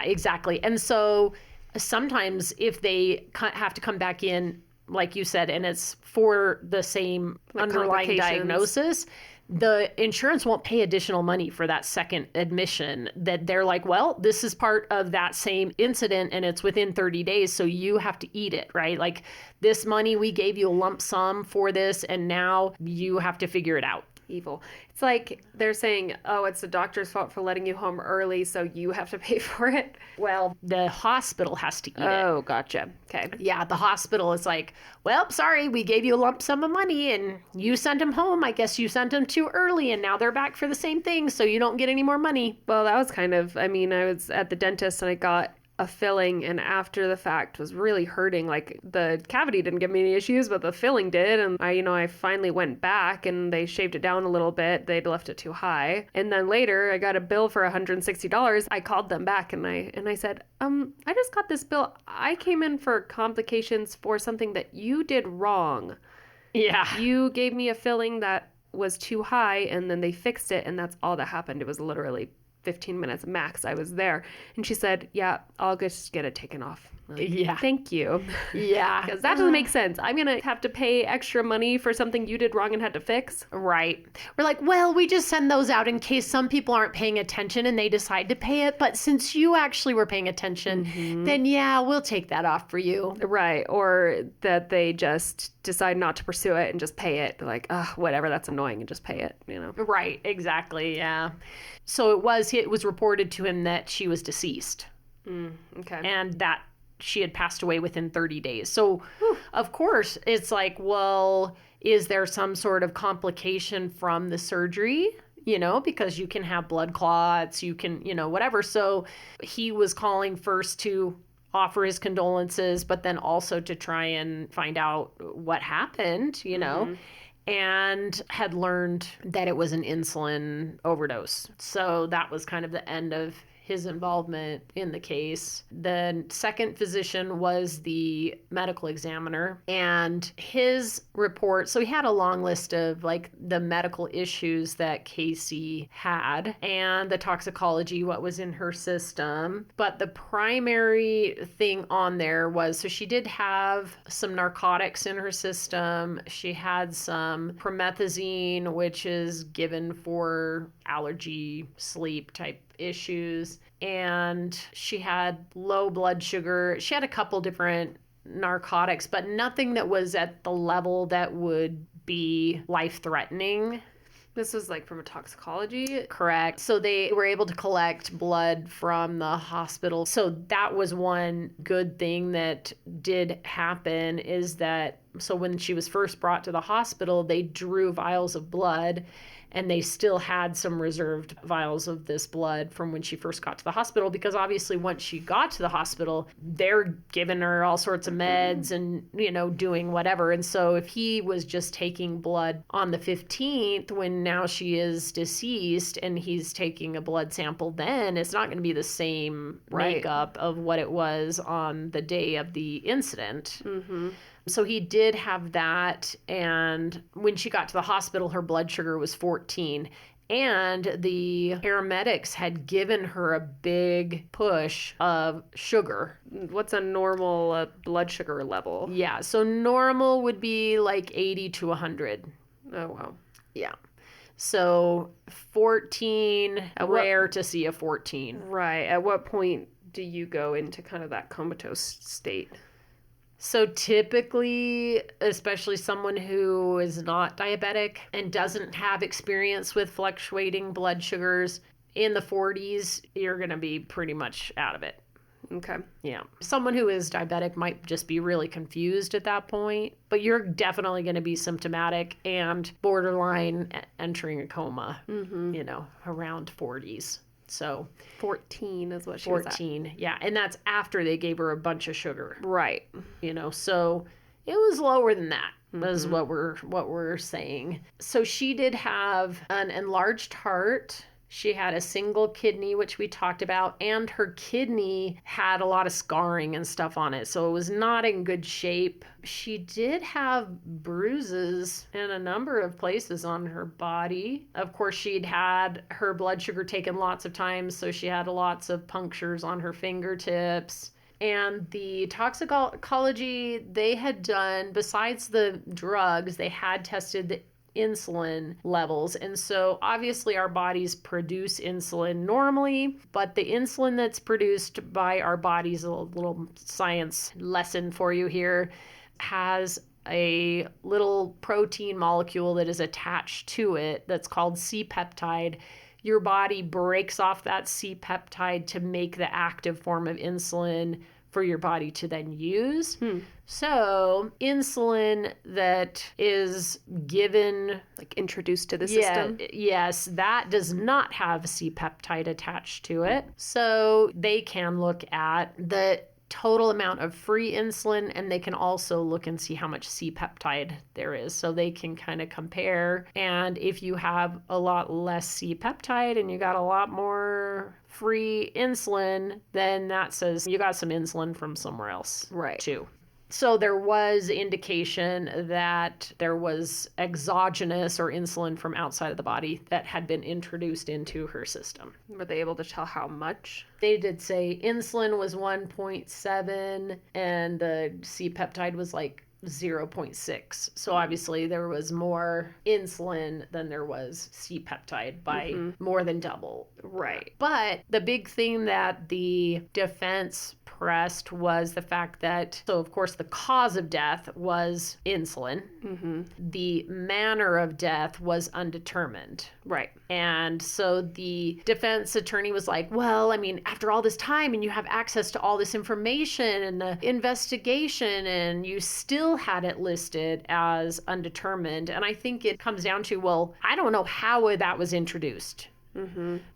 exactly. And so sometimes if they have to come back in, like you said, and it's for the same underlying diagnosis, the insurance won't pay additional money for that second admission. That they're like, well, this is part of that same incident and it's within 30 days, so you have to eat it, right? Like, this money, we gave you a lump sum for this and now you have to figure it out. Evil. It's like they're saying, oh, it's the doctor's fault for letting you home early, so you have to pay for it. Well, the hospital has to eat it. Oh, gotcha. Okay. Yeah, the hospital is like, well, sorry, we gave you a lump sum of money and you sent them home. I guess you sent them too early and now they're back for the same thing, so you don't get any more money. Well, that was kind of, I was at the dentist and I got a filling, and after the fact was really hurting. Like, the cavity didn't give me any issues, but the filling did. And I finally went back and they shaved it down a little bit. They'd left it too high. And then later I got a bill for $160. I called them back and I said, I just got this bill. I came in for complications for something that you did wrong. Yeah. You gave me a filling that was too high, and then they fixed it, and that's all that happened. It was literally 15 minutes max I was there. And she said, yeah, I'll just get it taken off. Like, yeah. Thank you. Yeah. Because that doesn't make sense. I'm going to have to pay extra money for something you did wrong and had to fix. Right. We're like, well, we just send those out in case some people aren't paying attention and they decide to pay it. But since you actually were paying attention, then yeah, we'll take that off for you. Right. Or that they just decide not to pursue it and just pay it. They're like, whatever, that's annoying, and just pay it, Right. Exactly. Yeah. So it was reported to him that she was deceased. Okay. And that she had passed away within 30 days. So, of course, it's like, well, is there some sort of complication from the surgery? Because you can have blood clots, you can, whatever. So he was calling first to offer his condolences, but then also to try and find out what happened, and had learned that it was an insulin overdose. So that was kind of the end of his involvement in the case. The second physician was the medical examiner, and his report, so he had a long list of like the medical issues that Kacee had and the toxicology, what was in her system. But the primary thing on there was, so she did have some narcotics in her system. She had some promethazine, which is given for allergy, sleep type issues, and she had low blood sugar. She had a couple different narcotics, but nothing that was at the level that would be life-threatening. This was like from a toxicology? Correct. So they were able to collect blood from the hospital. So that was one good thing that did happen, is that, so when she was first brought to the hospital, they drew vials of blood, and they still had some reserved vials of this blood from when she first got to the hospital, because obviously once she got to the hospital, they're giving her all sorts of meds and, doing whatever. And so if he was just taking blood on the 15th, when now she is deceased, and he's taking a blood sample, then it's not going to be the same makeup of what it was on the day of the incident. So he did have that, and when she got to the hospital, her blood sugar was 14. And the paramedics had given her a big push of sugar. What's a normal blood sugar level? Yeah, so normal would be like 80 to 100. Oh, wow. Yeah. So 14, rare to see a 14. Right. At what point do you go into kind of that comatose state? So typically, especially someone who is not diabetic and doesn't have experience with fluctuating blood sugars, in the 40s, you're going to be pretty much out of it. Okay. Yeah. Someone who is diabetic might just be really confused at that point, but you're definitely going to be symptomatic and borderline entering a coma, around 40s. So 14 is what she was at. 14, yeah. And that's after they gave her a bunch of sugar. Right. So it was lower than that, is what we're saying. So she did have an enlarged heart. She had a single kidney, which we talked about, and her kidney had a lot of scarring and stuff on it, so it was not in good shape. She did have bruises in a number of places on her body. Of course, she'd had her blood sugar taken lots of times, so she had lots of punctures on her fingertips. And the toxicology they had done, besides the drugs, they had tested the insulin levels. And so obviously our bodies produce insulin normally, but the insulin that's produced by our bodies, a little science lesson for you here, has a little protein molecule that is attached to it that's called C-peptide. Your body breaks off that C-peptide to make the active form of insulin for your body to then use. So insulin that is given, like introduced to the system. Yes, that does not have C-peptide attached to it. So they can look at the total amount of free insulin, and they can also look and see how much C-peptide there is. So they can kind of compare. And if you have a lot less C-peptide and you got a lot more free insulin, then that says you got some insulin from somewhere else, right, too. So there was indication that there was exogenous or insulin from outside of the body that had been introduced into her system. Were they able to tell how much? They did say insulin was 1.7 and the C-peptide was like 0.6. So obviously there was more insulin than there was C-peptide by more than double. Right. But the big thing that the defense pressed was the fact that, so of course the cause of death was insulin. The manner of death was undetermined. Right. And so the defense attorney was like, well, I mean, after all this time and you have access to all this information and the investigation and you still had it listed as undetermined. And I think it comes down to, well, I don't know how that was introduced.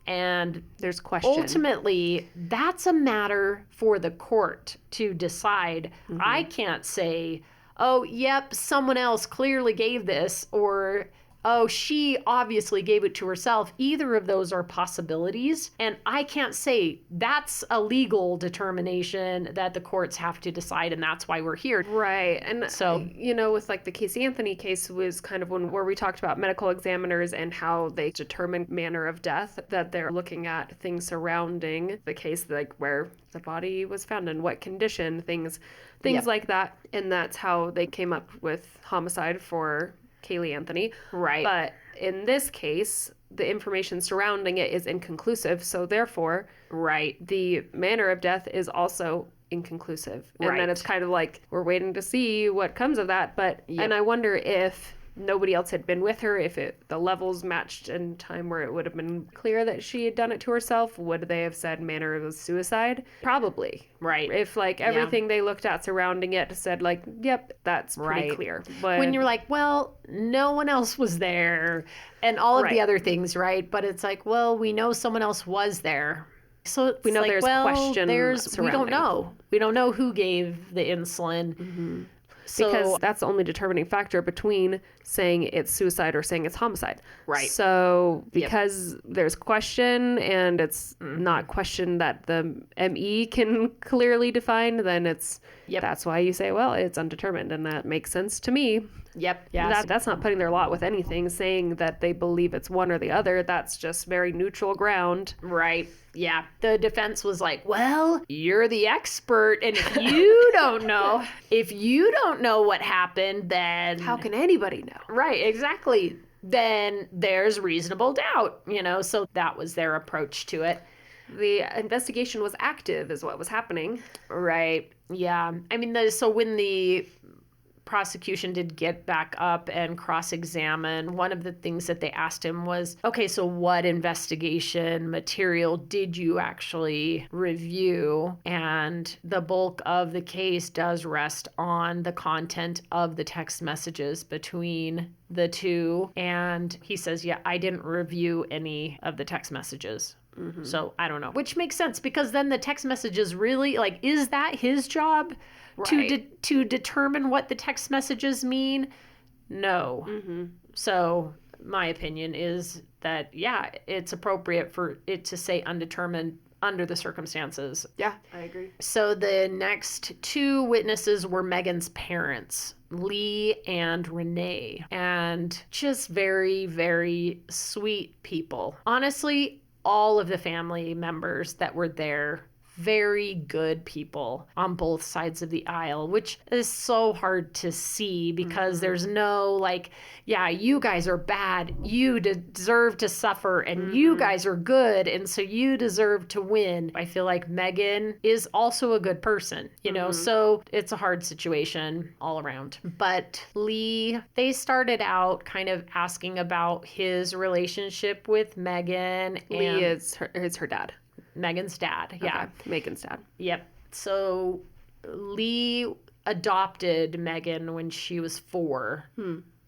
And there's question. Ultimately, that's a matter for the court to decide. I can't say, oh, yep, someone else clearly gave this, or oh, she obviously gave it to herself. Either of those are possibilities. And I can't say that's a legal determination that the courts have to decide, and that's why we're here. Right. And so, you know, with like the Kacee Anthony case was kind of where we talked about medical examiners and how they determine manner of death, that they're looking at things surrounding the case, like where the body was found in what condition, things like that. And that's how they came up with homicide for Kacee Anthony. Right. But in this case, the information surrounding it is inconclusive. So therefore, the manner of death is also inconclusive. And then it's kind of like, we're waiting to see what comes of that. But, and I wonder if nobody else had been with her, if the levels matched in time where it would have been clear that she had done it to herself, would they have said manner was suicide? Probably. Right. If like everything they looked at surrounding it said like, yep, that's pretty clear. But when you're like, well, no one else was there and all of the other things, right? But it's like, well, we know someone else was there. So we know like, there's question we don't know. We don't know who gave the insulin. So, because that's the only determining factor between saying it's suicide or saying it's homicide. Right. So because there's question and it's not question that the ME can clearly define, then it's that's why you say, well, it's undetermined, and that makes sense to me. Yep. Yeah. That's not putting their lot with anything, saying that they believe it's one or the other. That's just very neutral ground. Right. Yeah. The defense was like, well, you're the expert, and if you don't know what happened, then how can anybody know? Right, exactly. Then there's reasonable doubt, you know, so that was their approach to it. The investigation was active is what was happening. Right. Yeah. I mean, so when the prosecution did get back up and cross-examine, one of the things that they asked him was, okay, so what investigation material did you actually review? And the bulk of the case does rest on the content of the text messages between the two. And he says, yeah, I didn't review any of the text messages. So I don't know, which makes sense, because then the text messages really, like, is that his job? To determine what the text messages mean? No. So my opinion is that, yeah, it's appropriate for it to say undetermined under the circumstances. Yeah, I agree. So the next two witnesses were Meggan's parents, Lee and Renee, and just very, very sweet people. Honestly, all of the family members that were there, very good people on both sides of the aisle, which is so hard to see because there's no like, yeah, you guys are bad, you deserve to suffer, and you guys are good, and so you deserve to win. I feel like Meggan is also a good person, you know, so it's a hard situation all around. But Lee, they started out kind of asking about his relationship with Meggan. Lee is her dad. Meggan's dad. Yeah. Okay. Meggan's dad. Yep. So Lee adopted Meggan when she was 4.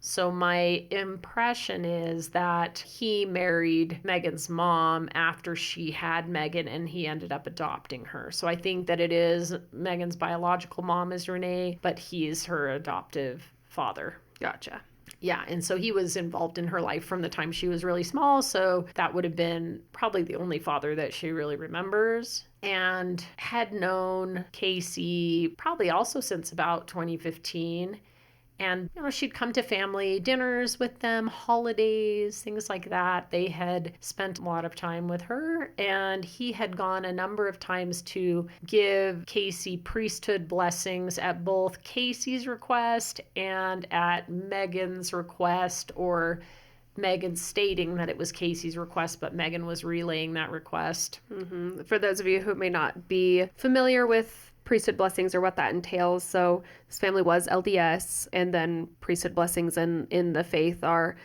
So my impression is that he married Meggan's mom after she had Meggan, and he ended up adopting her. So I think that it is Meggan's biological mom is Renee, but he's her adoptive father. Gotcha. Yeah, and so he was involved in her life from the time she was really small, so that would have been probably the only father that she really remembers, and had known Kacee probably also since about 2015. And, she'd come to family dinners with them, holidays, things like that. They had spent a lot of time with her, and he had gone a number of times to give Kacee priesthood blessings at both Kacee's request and at Meggan's request, or Meggan stating that it was Kacee's request, but Meggan was relaying that request. Mm-hmm. For those of you who may not be familiar with priesthood blessings or what that entails. So this family was LDS, and then priesthood blessings in the faith are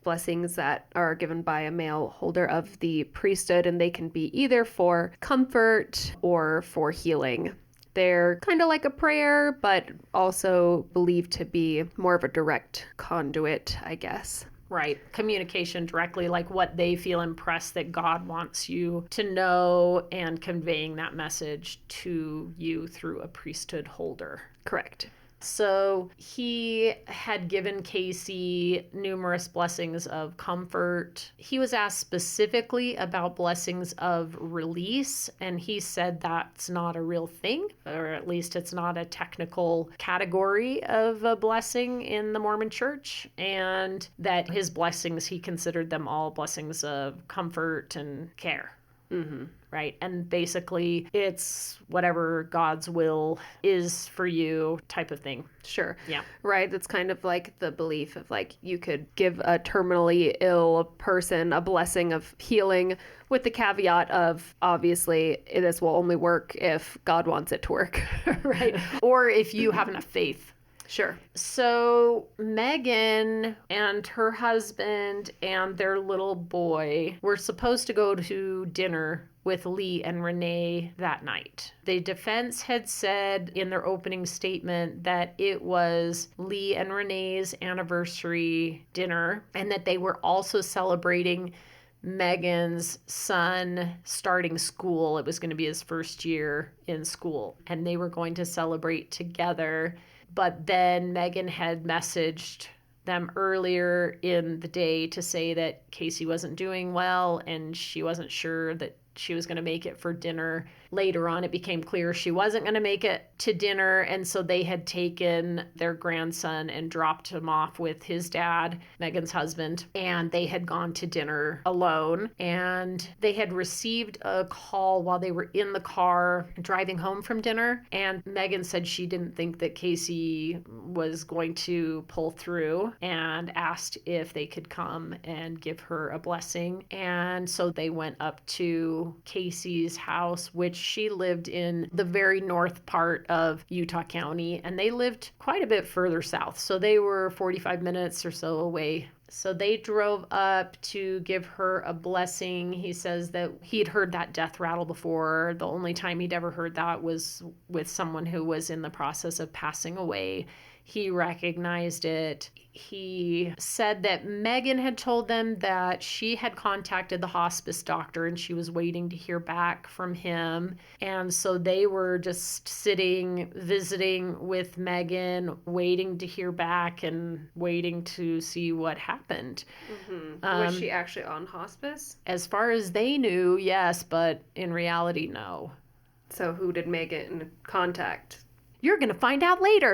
blessings that are given by a male holder of the priesthood, and they can be either for comfort or for healing. They're kind of like a prayer, but also believed to be more of a direct conduit, I guess. Right. Communication directly, like what they feel impressed that God wants you to know, and conveying that message to you through a priesthood holder. Correct. So he had given Kacee numerous blessings of comfort. He was asked specifically about blessings of release, and he said that's not a real thing, or at least it's not a technical category of a blessing in the Mormon Church, and that his blessings, he considered them all blessings of comfort and care. Mm-hmm. Right. And basically it's whatever God's will is for you type of thing. Sure. Yeah. Right. That's kind of like the belief of like you could give a terminally ill person a blessing of healing with the caveat of obviously this will only work if God wants it to work. Right. Or if you have enough faith. Sure. So Meggan and her husband and their little boy were supposed to go to dinner with Lee and Renee that night. The defense had said in their opening statement that it was Lee and Renee's anniversary dinner, and that they were also celebrating Meggan's son starting school. It was going to be his first year in school, and they were going to celebrate together. But then Meggan had messaged them earlier in the day to say that Kacee wasn't doing well, and she wasn't sure that she was going to make it for dinner. Later on, it became clear she wasn't going to make it to dinner, and so they had taken their grandson and dropped him off with his dad, Meggan's husband, and they had gone to dinner alone. And they had received a call while they were in the car driving home from dinner, and Meggan said she didn't think that Kacee was going to pull through, and asked if they could come and give her a blessing. And so they went up to Kacee's house, which she lived in the very north part of Utah County, and they lived quite a bit further south. So they were 45 minutes or so away. So they drove up to give her a blessing. He says that he'd heard that death rattle before. The only time he'd ever heard that was with someone who was in the process of passing away. He recognized it. He said that Meggan had told them that she had contacted the hospice doctor and she was waiting to hear back from him. And so they were just sitting, visiting with Meggan, waiting to hear back and waiting to see what happened. Mm-hmm. Was she actually on hospice? As far as they knew, yes, but in reality, no. So who did Meggan contact? You're going to find out later.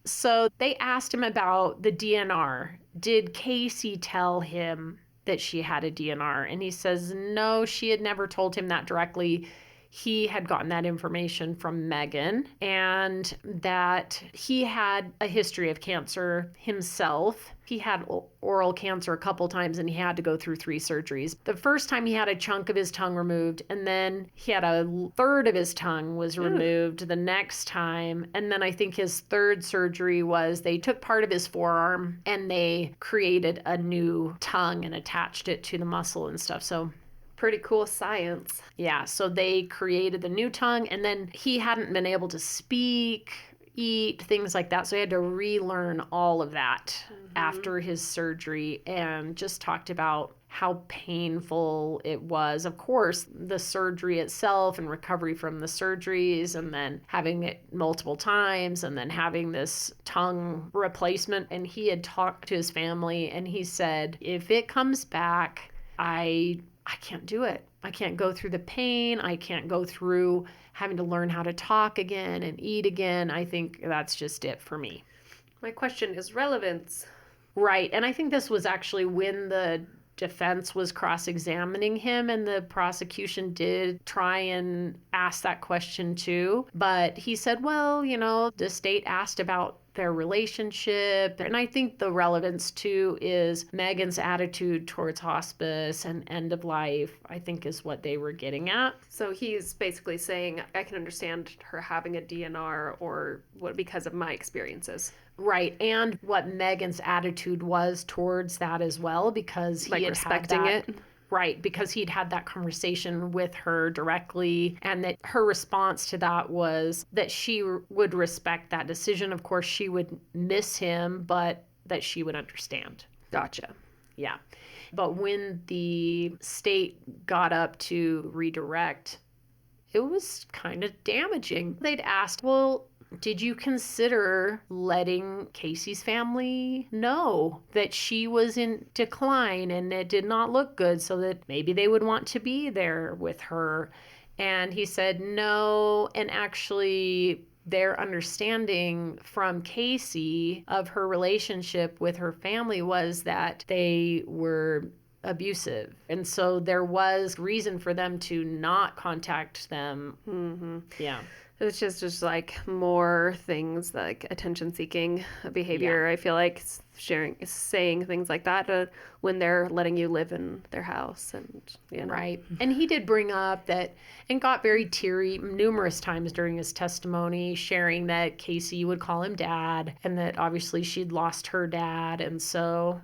So they asked him about the DNR. Did Kacee tell him that she had a DNR? And he says, no, she had never told him that directly. He had gotten that information from Meggan, and that he had a history of cancer himself. He had oral cancer a couple times, and he had to go through 3 surgeries. The first time he had a chunk of his tongue removed, and then he had a third of his tongue was removed the next time. And then I think his third surgery was they took part of his forearm and they created a new tongue and attached it to the muscle and stuff. So Pretty cool science. Yeah, so they created the new tongue, and then he hadn't been able to speak, eat, things like that. So he had to relearn all of that after his surgery, and just talked about how painful it was. Of course, the surgery itself and recovery from the surgeries, and then having it multiple times, and then having this tongue replacement. And he had talked to his family, and he said, if it comes back, I can't do it. I can't go through the pain. I can't go through having to learn how to talk again and eat again. I think that's just it for me. My question is relevance. Right. And I think this was actually when the defense was cross-examining him, and the prosecution did try and ask that question too. But he said, well, the state asked about their relationship. And I think the relevance too is Meggan's attitude towards hospice and end of life, I think, is what they were getting at. So he's basically saying, I can understand her having a DNR or what because of my experiences. Right. And what Meggan's attitude was towards that as well, because he had respecting had that, it. Right, because he'd had that conversation with her directly, and that her response to that was that she would respect that decision. Of course, she would miss him, but that she would understand. Gotcha. Yeah. But when the state got up to redirect, it was kind of damaging. They'd asked, well, did you consider letting Kacee's family know that she was in decline and it did not look good, so that maybe they would want to be there with her? And he said no. And actually, their understanding from Kacee of her relationship with her family was that they were abusive. And so there was reason for them to not contact them. Mm-hmm. Yeah. It's just like more things like attention-seeking behavior. Yeah. I feel like saying things like that when they're letting you live in their house, and Right. And he did bring up that, and got very teary numerous times during his testimony, sharing that Kacee would call him dad, and that obviously she'd lost her dad, and so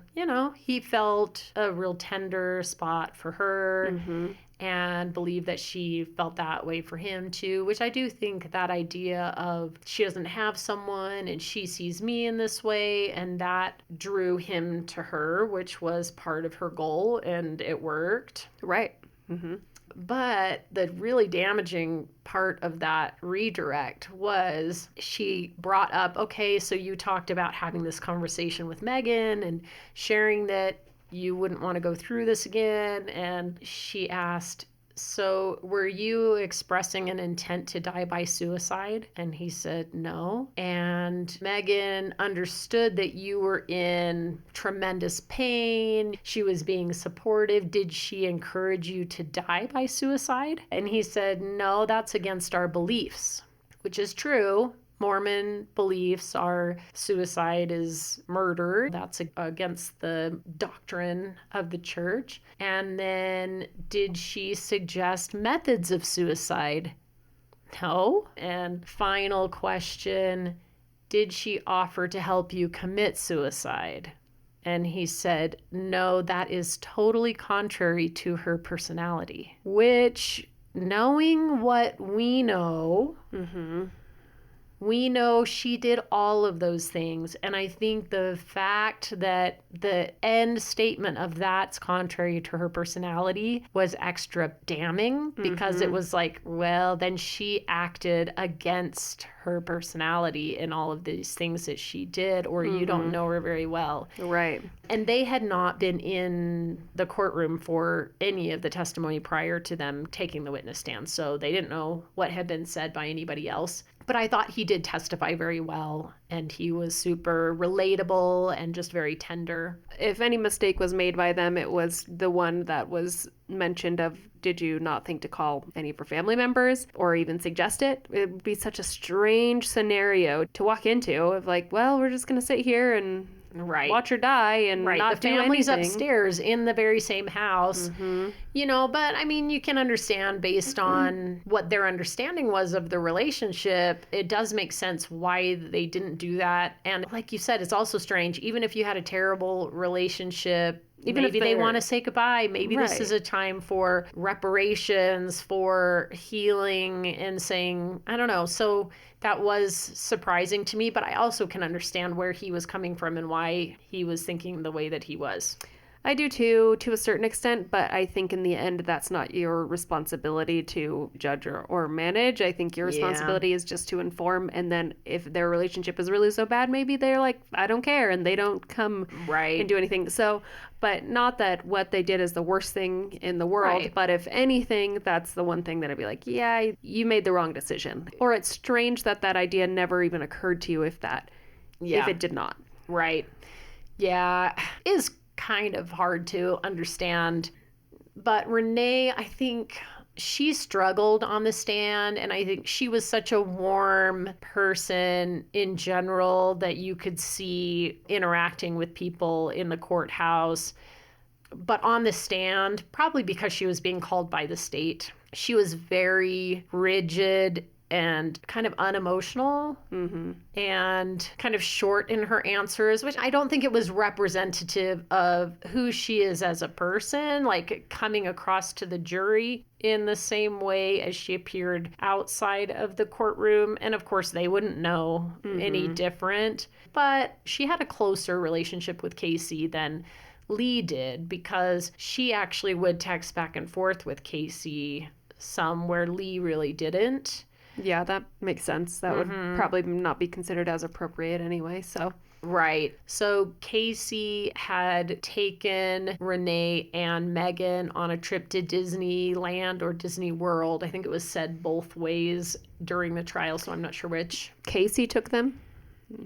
he felt a real tender spot for her. Mm-hmm. And believed that she felt that way for him too, which I do think that idea of she doesn't have someone and she sees me in this way, and that drew him to her, which was part of her goal, and it worked. Right. Mm-hmm. But the really damaging part of that redirect was she brought up, okay, so you talked about having this conversation with Meggan and sharing that you wouldn't want to go through this again. And she asked, so were you expressing an intent to die by suicide? And he said no. And Meggan understood that you were in tremendous pain. She was being supportive. Did she encourage you to die by suicide? And he said, no, that's against our beliefs, which is true. Mormon beliefs are suicide is murder. That's against the doctrine of the church. And then, did she suggest methods of suicide? No. And final question, did she offer to help you commit suicide? And he said, no, that is totally contrary to her personality. Which, knowing what we know, we know she did all of those things. And I think the fact that the end statement of that's contrary to her personality was extra damning, because it was like, well, then she acted against her personality in all of these things that she did, or you don't know her very well. Right. And they had not been in the courtroom for any of the testimony prior to them taking the witness stand, so they didn't know what had been said by anybody else. But I thought he did testify very well, and he was super relatable and just very tender. If any mistake was made by them, it was the one that was mentioned of, did you not think to call any of her family members or even suggest it? It would be such a strange scenario to walk into of like, well, we're just going to sit here and watch her die and not do anything. The family's upstairs in the very same house, but I mean, you can understand based on what their understanding was of the relationship, it does make sense why they didn't do that. And like you said, it's also strange, even if you had a terrible relationship, Maybe they want to say goodbye. Maybe this is a time for reparations, for healing, and saying, I don't know. So that was surprising to me, but I also can understand where he was coming from and why he was thinking the way that he was. I do too, to a certain extent, but I think in the end, that's not your responsibility to judge or manage. I think your responsibility is just to inform, and then if their relationship is really so bad, maybe they're like, I don't care, and they don't come and do anything. So, but not that what they did is the worst thing in the world, but if anything, that's the one thing that I'd be like, yeah, you made the wrong decision. Or it's strange that that idea never even occurred to you if it did not. Right. Yeah. Is kind of hard to understand. But Renee, I think she struggled on the stand, and I think she was such a warm person in general that you could see interacting with people in the courthouse. But on the stand, probably because she was being called by the state, she was very rigid and kind of unemotional and kind of short in her answers, which I don't think it was representative of who she is as a person, like coming across to the jury in the same way as she appeared outside of the courtroom. And of course, they wouldn't know any different. But she had a closer relationship with Kacee than Lee did, because she actually would text back and forth with Kacee some where Lee really didn't. Yeah, that makes sense. That would probably not be considered as appropriate anyway, so. Right. So Kacee had taken Renee and Meggan on a trip to Disneyland or Disney World. I think it was said both ways during the trial, so I'm not sure which. Kacee took them?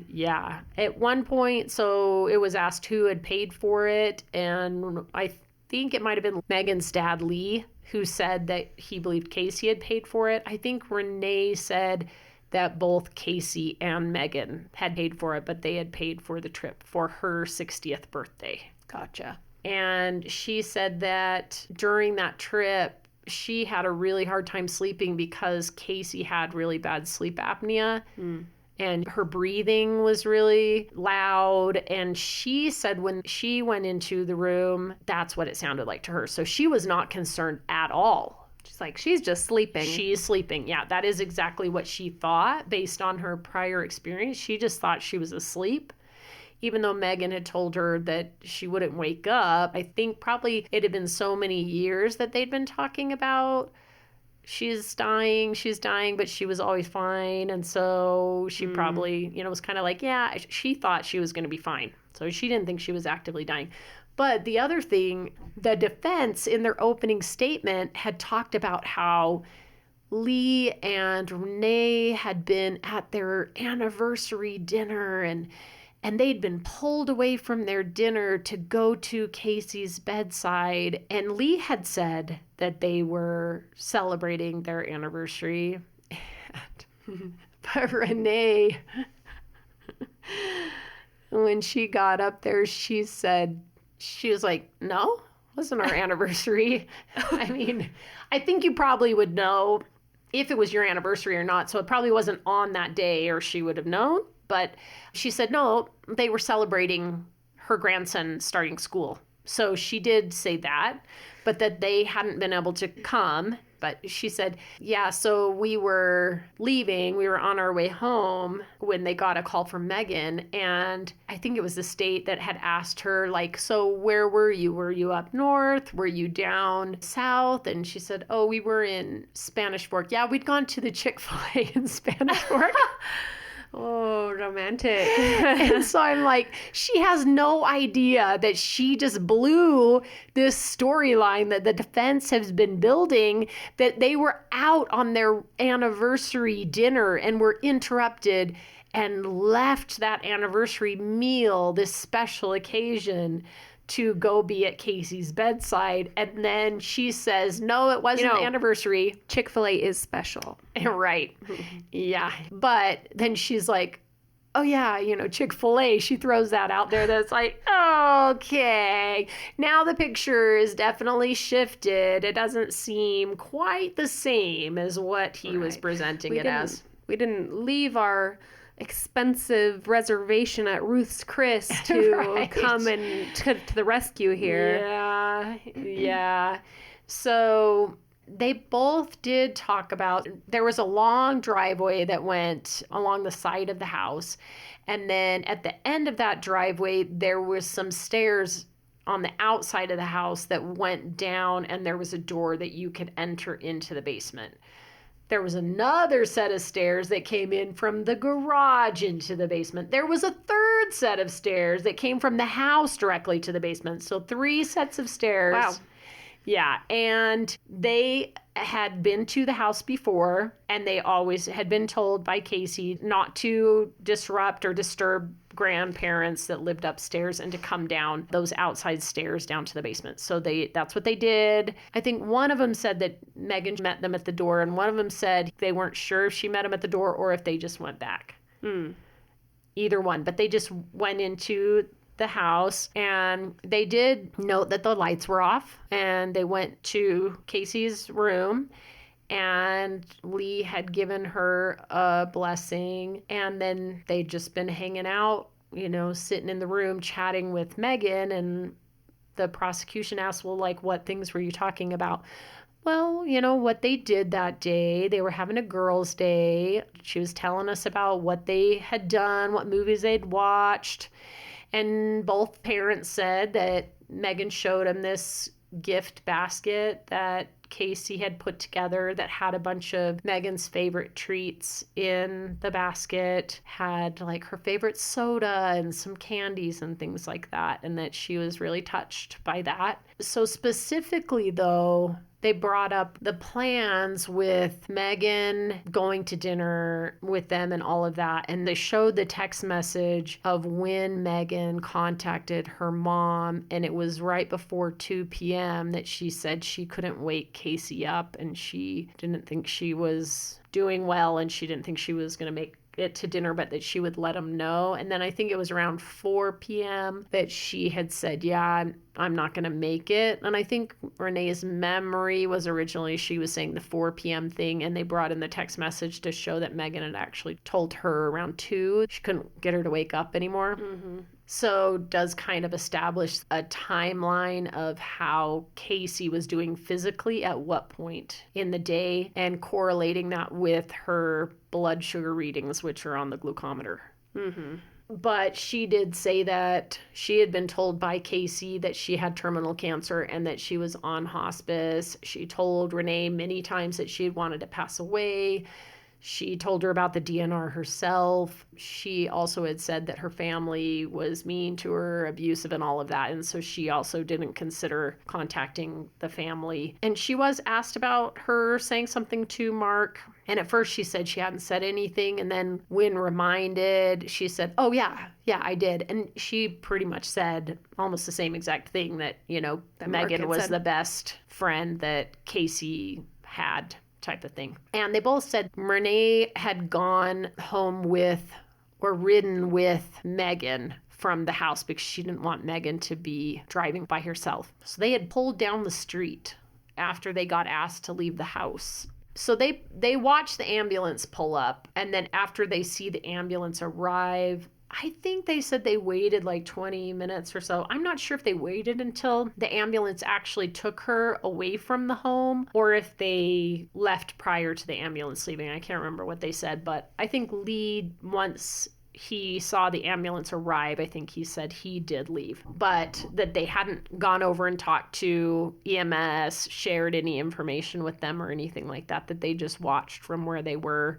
Yeah. At one point, so it was asked who had paid for it, and I think it might have been Meggan's dad, Lee, who said that he believed Kacee had paid for it. I think Renee said that both Kacee and Meggan had paid for it, but they had paid for the trip for her 60th birthday. Gotcha. And she said that during that trip, she had a really hard time sleeping because Kacee had really bad sleep apnea. And her breathing was really loud. And she said when she went into the room, that's what it sounded like to her. So she was not concerned at all. She's like, she's just sleeping. She's sleeping. Yeah, that is exactly what she thought based on her prior experience. She just thought she was asleep. Even though Meggan had told her that she wouldn't wake up, I think probably it had been so many years that they'd been talking about she's dying, but she was always fine. And so she probably, was kind of like, yeah, she thought she was going to be fine. So she didn't think she was actively dying. But the other thing, the defense in their opening statement had talked about how Lee and Renee had been at their anniversary dinner and they'd been pulled away from their dinner to go to Kacee's bedside. And Lee had said that they were celebrating their anniversary. But Renee, when she got up there, she said, she was like, no, it wasn't our anniversary. I mean, I think you probably would know if it was your anniversary or not. So it probably wasn't on that day or she would have known. But she said, no, they were celebrating her grandson starting school. So she did say that, but that they hadn't been able to come. But she said, yeah, so we were leaving. We were on our way home when they got a call from Meggan. And I think it was the state that had asked her, like, so where were you? Were you up north? Were you down south? And she said, oh, we were in Spanish Fork. Yeah, we'd gone to the Chick-fil-A in Spanish Fork. Oh, romantic. And so I'm like, she has no idea that she just blew this storyline that the defense has been building, that they were out on their anniversary dinner and were interrupted and left that anniversary meal, this special occasion, to go be at Kacee's bedside. And then she says, no, it wasn't the anniversary. Chick-fil-A is special. Right. Yeah. But then she's like, oh yeah, Chick-fil-A. She throws that out there. That's like, okay. Now the picture is definitely shifted. It doesn't seem quite the same as what he was presenting it as. We didn't leave our expensive reservation at Ruth's Chris to Right. come and to the rescue here. Yeah. So they both did talk about, there was a long driveway that went along the side of the house. And then at the end of that driveway, there was some stairs on the outside of the house that went down, and there was a door that you could enter into the basement. There was another set of stairs that came in from the garage into the basement. There was a third set of stairs that came from the house directly to the basement. So 3 sets of stairs. Wow. Yeah, and they had been to the house before, and they always had been told by Kacee not to disrupt or disturb grandparents that lived upstairs and to come down those outside stairs down to the basement. So that's what they did. I think one of them said that Meggan met them at the door, and one of them said they weren't sure if she met them at the door or if they just went back. Either one, but they just went into the house, and they did note that the lights were off, and they went to Kacee's room, and Lee had given her a blessing, and then they'd just been hanging out, sitting in the room chatting with Meggan. And the prosecution asked, well, like, what things were you talking about? Well, what they did that day. They were having a girls' day. She was telling us about what they had done, what movies they'd watched. And both parents said that Meggan showed him this gift basket that Kacee had put together that had a bunch of Meggan's favorite treats in the basket, had like her favorite soda and some candies and things like that, and that she was really touched by that. So specifically, though, they brought up the plans with Meggan going to dinner with them and all of that. And they showed the text message of when Meggan contacted her mom. And it was right before 2 p.m. that she said she couldn't wake Kacee up, and she didn't think she was doing well, and she didn't think she was going to make it to dinner, but that she would let him know. And then I think it was around 4 p.m. that she had said, yeah, I'm not going to make it. And I think Renee's memory was originally she was saying the 4 p.m. thing, and they brought in the text message to show that Meggan had actually told her around 2. She couldn't get her to wake up anymore. So does kind of establish a timeline of how Kacee was doing physically at what point in the day, and correlating that with her blood sugar readings, which are on the glucometer. But she did say that she had been told by Kacee that she had terminal cancer and that she was on hospice. She told Renee many times that she had wanted to pass away. She told her about the DNR herself. She also had said that her family was mean to her, abusive, and all of that. And so she also didn't consider contacting the family. And she was asked about her saying something to Mark. And at first she said she hadn't said anything. And then when reminded, she said, oh, yeah, I did. And she pretty much said almost the same exact thing, that, that Meggan was the best friend that Kacee had, type of thing. And they both said Renee had gone home with or ridden with Meggan from the house because she didn't want Meggan to be driving by herself. So they had pulled down the street after they got asked to leave the house. So they watch the ambulance pull up, and then after they see the ambulance arrive, I think they said they waited like 20 minutes or so. I'm not sure if they waited until the ambulance actually took her away from the home, or if they left prior to the ambulance leaving. I can't remember what they said, but I think Lee, once he saw the ambulance arrive, I think he said he did leave, but that they hadn't gone over and talked to EMS, shared any information with them or anything like that, that they just watched from where they were,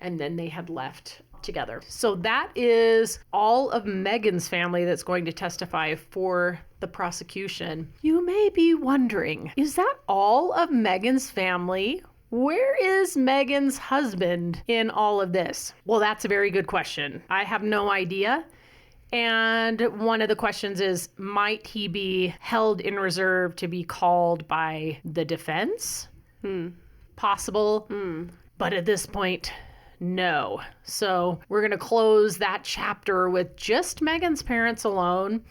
and then they had left together. So that is all of Meggan's family that's going to testify for the prosecution. You may be wondering, is that all of Meggan's family? Where is Meggan's husband in all of this? Well, that's a very good question. I have no idea. And one of the questions is, might he be held in reserve to be called by the defense? Possible. But at this point, no. So we're going to close that chapter with just Meggan's parents alone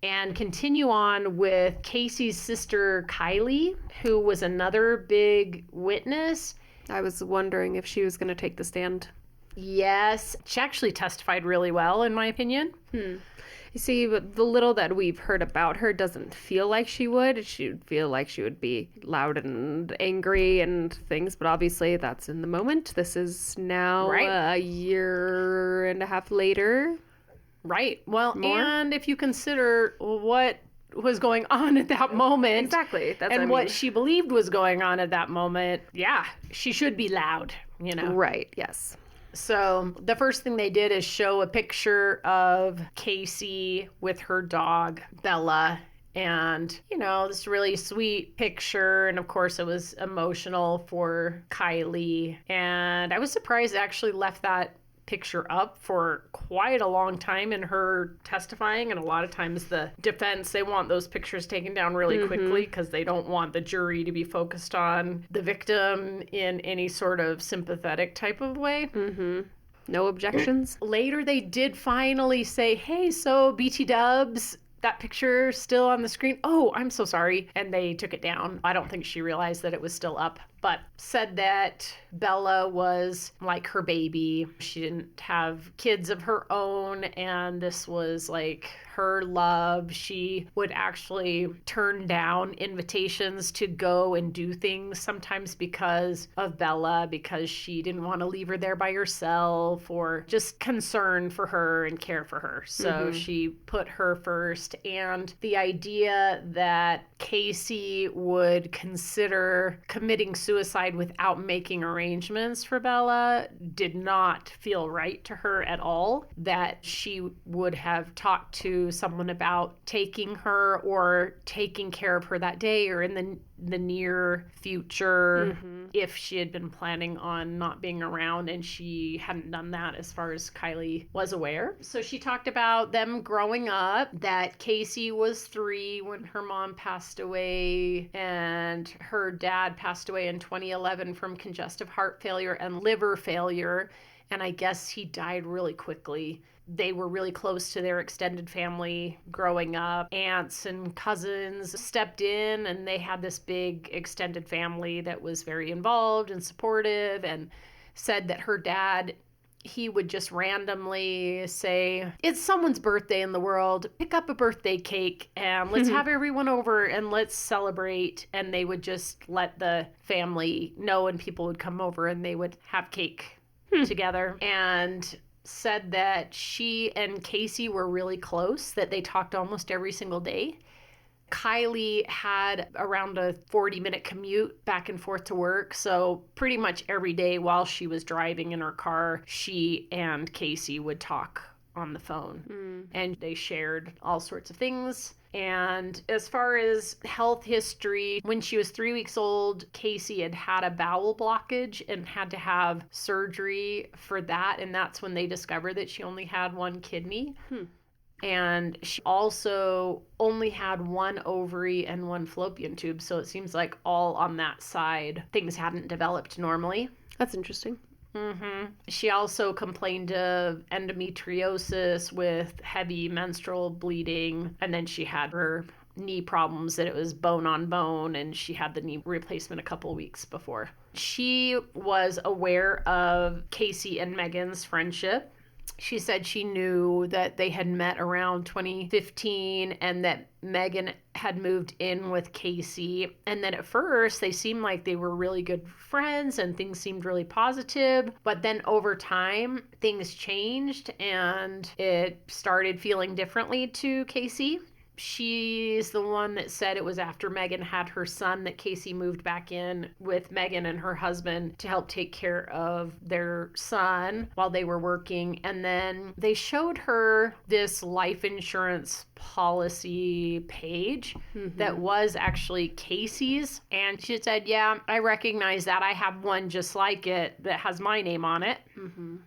and continue on with Kacee's sister, Kylie, who was another big witness. I was wondering if she was going to take the stand. Yes. She actually testified really well, in my opinion. You see, but the little that we've heard about her doesn't feel like she would. She would feel like she would be loud and angry and things, but obviously that's in the moment. This is now a year and a half later. Right. Well, and if you consider what was going on at that moment. Exactly. That's what she believed was going on at that moment, she should be loud, you know. Right, yes. So the first thing they did is show a picture of Kacee with her dog, Bella. And, you know, this really sweet picture. And of course, it was emotional for Kylie. And I was surprised it actually left that picture up for quite a long time in her testifying. And a lot of times the defense, they want those pictures taken down really quickly because they don't want the jury to be focused on the victim in any sort of sympathetic type of way. No objections? Later, they did finally say, hey, so BT Dubs, that picture still on the screen? Oh, I'm so sorry. And they took it down. I don't think she realized that it was still up, but said that Bella was like her baby. She didn't have kids of her own, and this was like her love. She would actually turn down invitations to go and do things sometimes because of Bella, because she didn't want to leave her there by herself, or just concern for her and care for her. So she put her first. And the idea that Kacee would consider committing suicide without making arrangements for Bella did not feel right to her at all. That she would have talked to someone about taking her or taking care of her that day or in the near future if she had been planning on not being around, and she hadn't done that as far as Kylie was aware. So she talked about them growing up, that Kacee was 3 when her mom passed away, and her dad passed away in 2011 from congestive heart failure and liver failure, and I guess he died really quickly. They were really close to their extended family growing up. Aunts and cousins stepped in, and they had this big extended family that was very involved and supportive, and said that her dad, he would just randomly say, it's someone's birthday in the world, pick up a birthday cake and let's have everyone over and let's celebrate. And they would just let the family know, and people would come over and they would have cake together. And said that she and Kacee were really close, that they talked almost every single day. Kylie had around a 40-minute commute back and forth to work, so pretty much every day while she was driving in her car, she and Kacee would talk on the phone. And they shared all sorts of things. And as far as health history, when she was 3 weeks old, Kacee had a bowel blockage and had to have surgery for that. And that's when they discovered that she only had 1 kidney. And she also only had 1 ovary and 1 fallopian tube. So it seems like all on that side, things hadn't developed normally. That's interesting. She also complained of endometriosis with heavy menstrual bleeding. And then she had her knee problems, that it was bone on bone, and she had the knee replacement a couple weeks before. She was aware of Kacee and Meggan's friendship. She said she knew that they had met around 2015 and that Meggan had moved in with Kacee. And then at first they seemed like they were really good friends and things seemed really positive. But then over time, things changed and it started feeling differently to Kacee. She's the one that said it was after Meggan had her son that Kacee moved back in with Meggan and her husband to help take care of their son while they were working. And then they showed her this life insurance policy page that was actually Kacee's. And she said, yeah, I recognize that. I have one just like it that has my name on it.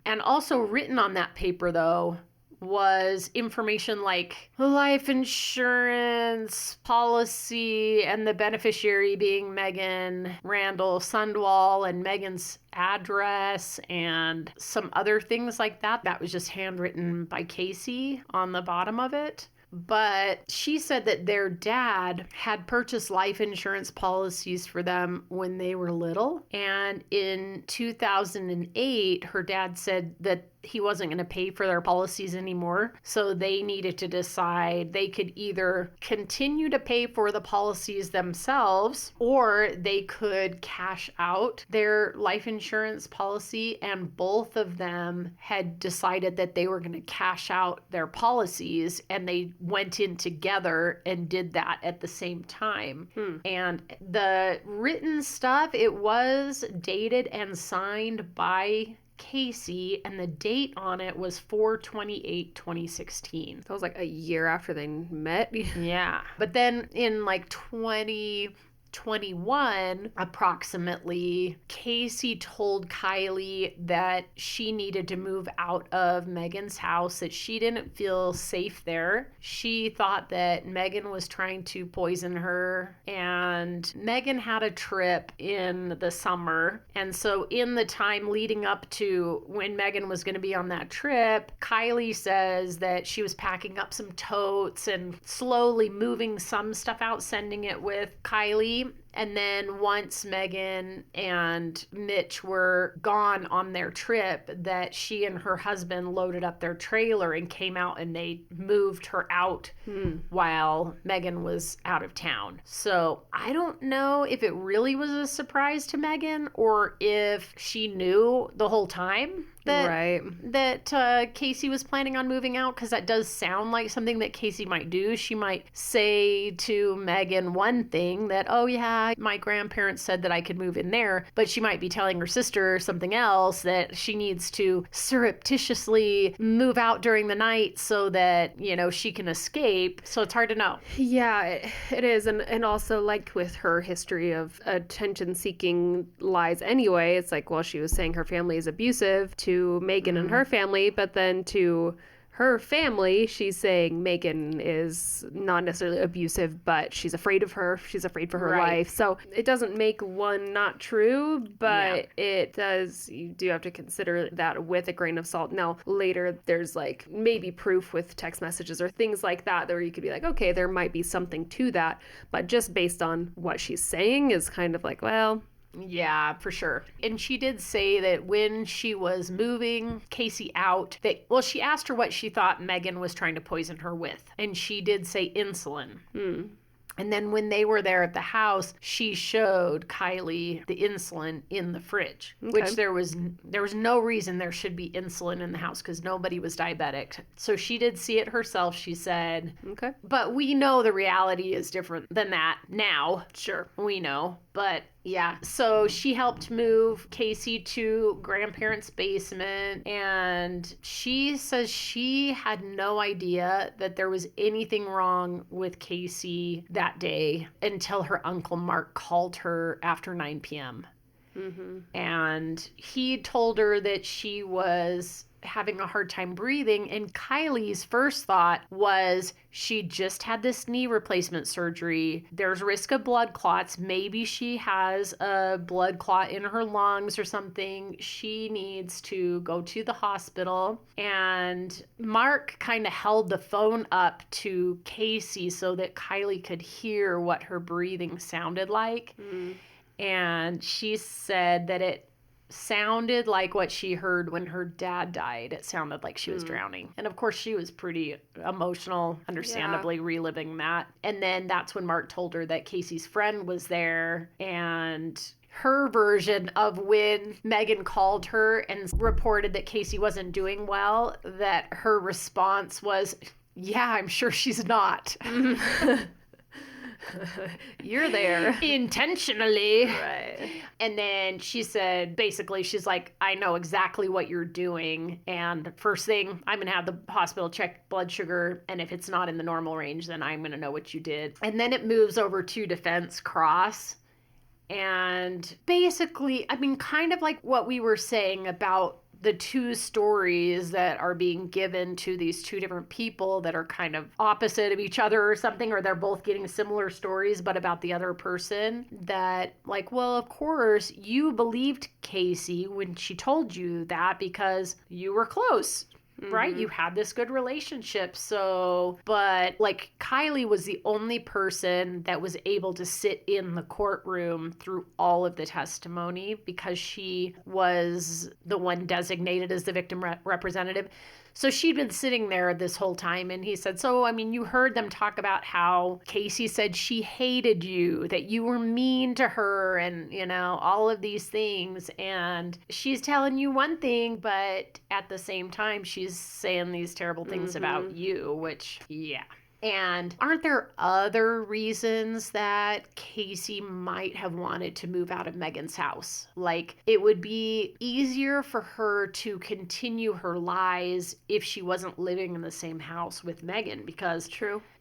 And also written on that paper, though, was information like life insurance policy and the beneficiary being Meggan Randall Sundwall and Meggan's address and some other things like that. That was just handwritten by Kacee on the bottom of it. But she said that their dad had purchased life insurance policies for them when they were little. And in 2008, her dad said that he wasn't going to pay for their policies anymore. So they needed to decide they could either continue to pay for the policies themselves or they could cash out their life insurance policy. And both of them had decided that they were going to cash out their policies, and they went in together and did that at the same time. And the written stuff, it was dated and signed by Kacee, and the date on it was 4/28/2016. That was like a year after they met. Yeah. But then in like 2021, approximately, Kacee told Kylie that she needed to move out of Meggan's house, that she didn't feel safe there. She thought that Meggan was trying to poison her, and Meggan had a trip in the summer. And so in the time leading up to when Meggan was going to be on that trip, Kylie says that she was packing up some totes and slowly moving some stuff out, sending it with Kylie. And then once Meggan and Mitch were gone on their trip, that she and her husband loaded up their trailer and came out, and they moved her out while Meggan was out of town. So I don't know if it really was a surprise to Meggan or if she knew the whole time that Kacee was planning on moving out, because that does sound like something that Kacee might do. She might say to Meggan one thing, that, oh yeah, my grandparents said that I could move in there, but she might be telling her sister something else, that she needs to surreptitiously move out during the night so that, you know, she can escape. So it's hard to know. Yeah, it is. And also, like with her history of attention-seeking lies anyway, it's like, well, she was saying her family is abusive to Meggan and her family, but then to her family, she's saying Meggan is not necessarily abusive, but she's afraid of her. She's afraid for her life. So it doesn't make one not true, but it does, you do have to consider that with a grain of salt. Now, later, there's like maybe proof with text messages or things like that, where you could be like, okay, there might be something to that. But just based on what she's saying is kind of like, well... Yeah, for sure. And she did say that when she was moving Kacee out, that, well, she asked her what she thought Meggan was trying to poison her with. And she did say insulin. And then when they were there at the house, she showed Kylie the insulin in the fridge, which there was no reason there should be insulin in the house because nobody was diabetic. So she did see it herself, she said. Okay. But we know the reality is different than that now. Sure. We know. But yeah, so she helped move Kacee to grandparents' basement, and she says she had no idea that there was anything wrong with Kacee that day until her Uncle Mark called her after 9 p.m. And he told her that she was having a hard time breathing, and Kylie's first thought was she just had this knee replacement surgery. There's risk of blood clots. Maybe she has a blood clot in her lungs or something. She needs to go to the hospital. And Mark kind of held the phone up to Kacee so that Kylie could hear what her breathing sounded like. And she said that it sounded like what she heard when her dad died. It sounded like she was drowning. And of course, she was pretty emotional, understandably reliving that. And then that's when Mark told her that Kacee's friend was there, and her version of when Meggan called her and reported that Kacee wasn't doing well, that her response was, yeah, I'm sure she's not. You're there. Intentionally. Right. And then she said, basically, she's like, I know exactly what you're doing. And first thing, I'm going to have the hospital check blood sugar. And if it's not in the normal range, then I'm going to know what you did. And then it moves over to Defense Cross. And basically, I mean, kind of like what we were saying about the two stories that are being given to these two different people that are kind of opposite of each other or something, or they're both getting similar stories, but about the other person, that like, well, of course you believed Kacee when she told you that because you were close. right? You had this good relationship. So, but like Kylie was the only person that was able to sit in the courtroom through all of the testimony because she was the one designated as the victim representative. So she'd been sitting there this whole time, and he said, so, I mean, you heard them talk about how Kacee said she hated you, that you were mean to her, and, you know, all of these things. And she's telling you one thing, but at the same time, she's saying these terrible things about you, which, yeah. And aren't there other reasons that Kacee might have wanted to move out of Meggan's house? Like, it would be easier for her to continue her lies if she wasn't living in the same house with Meggan, because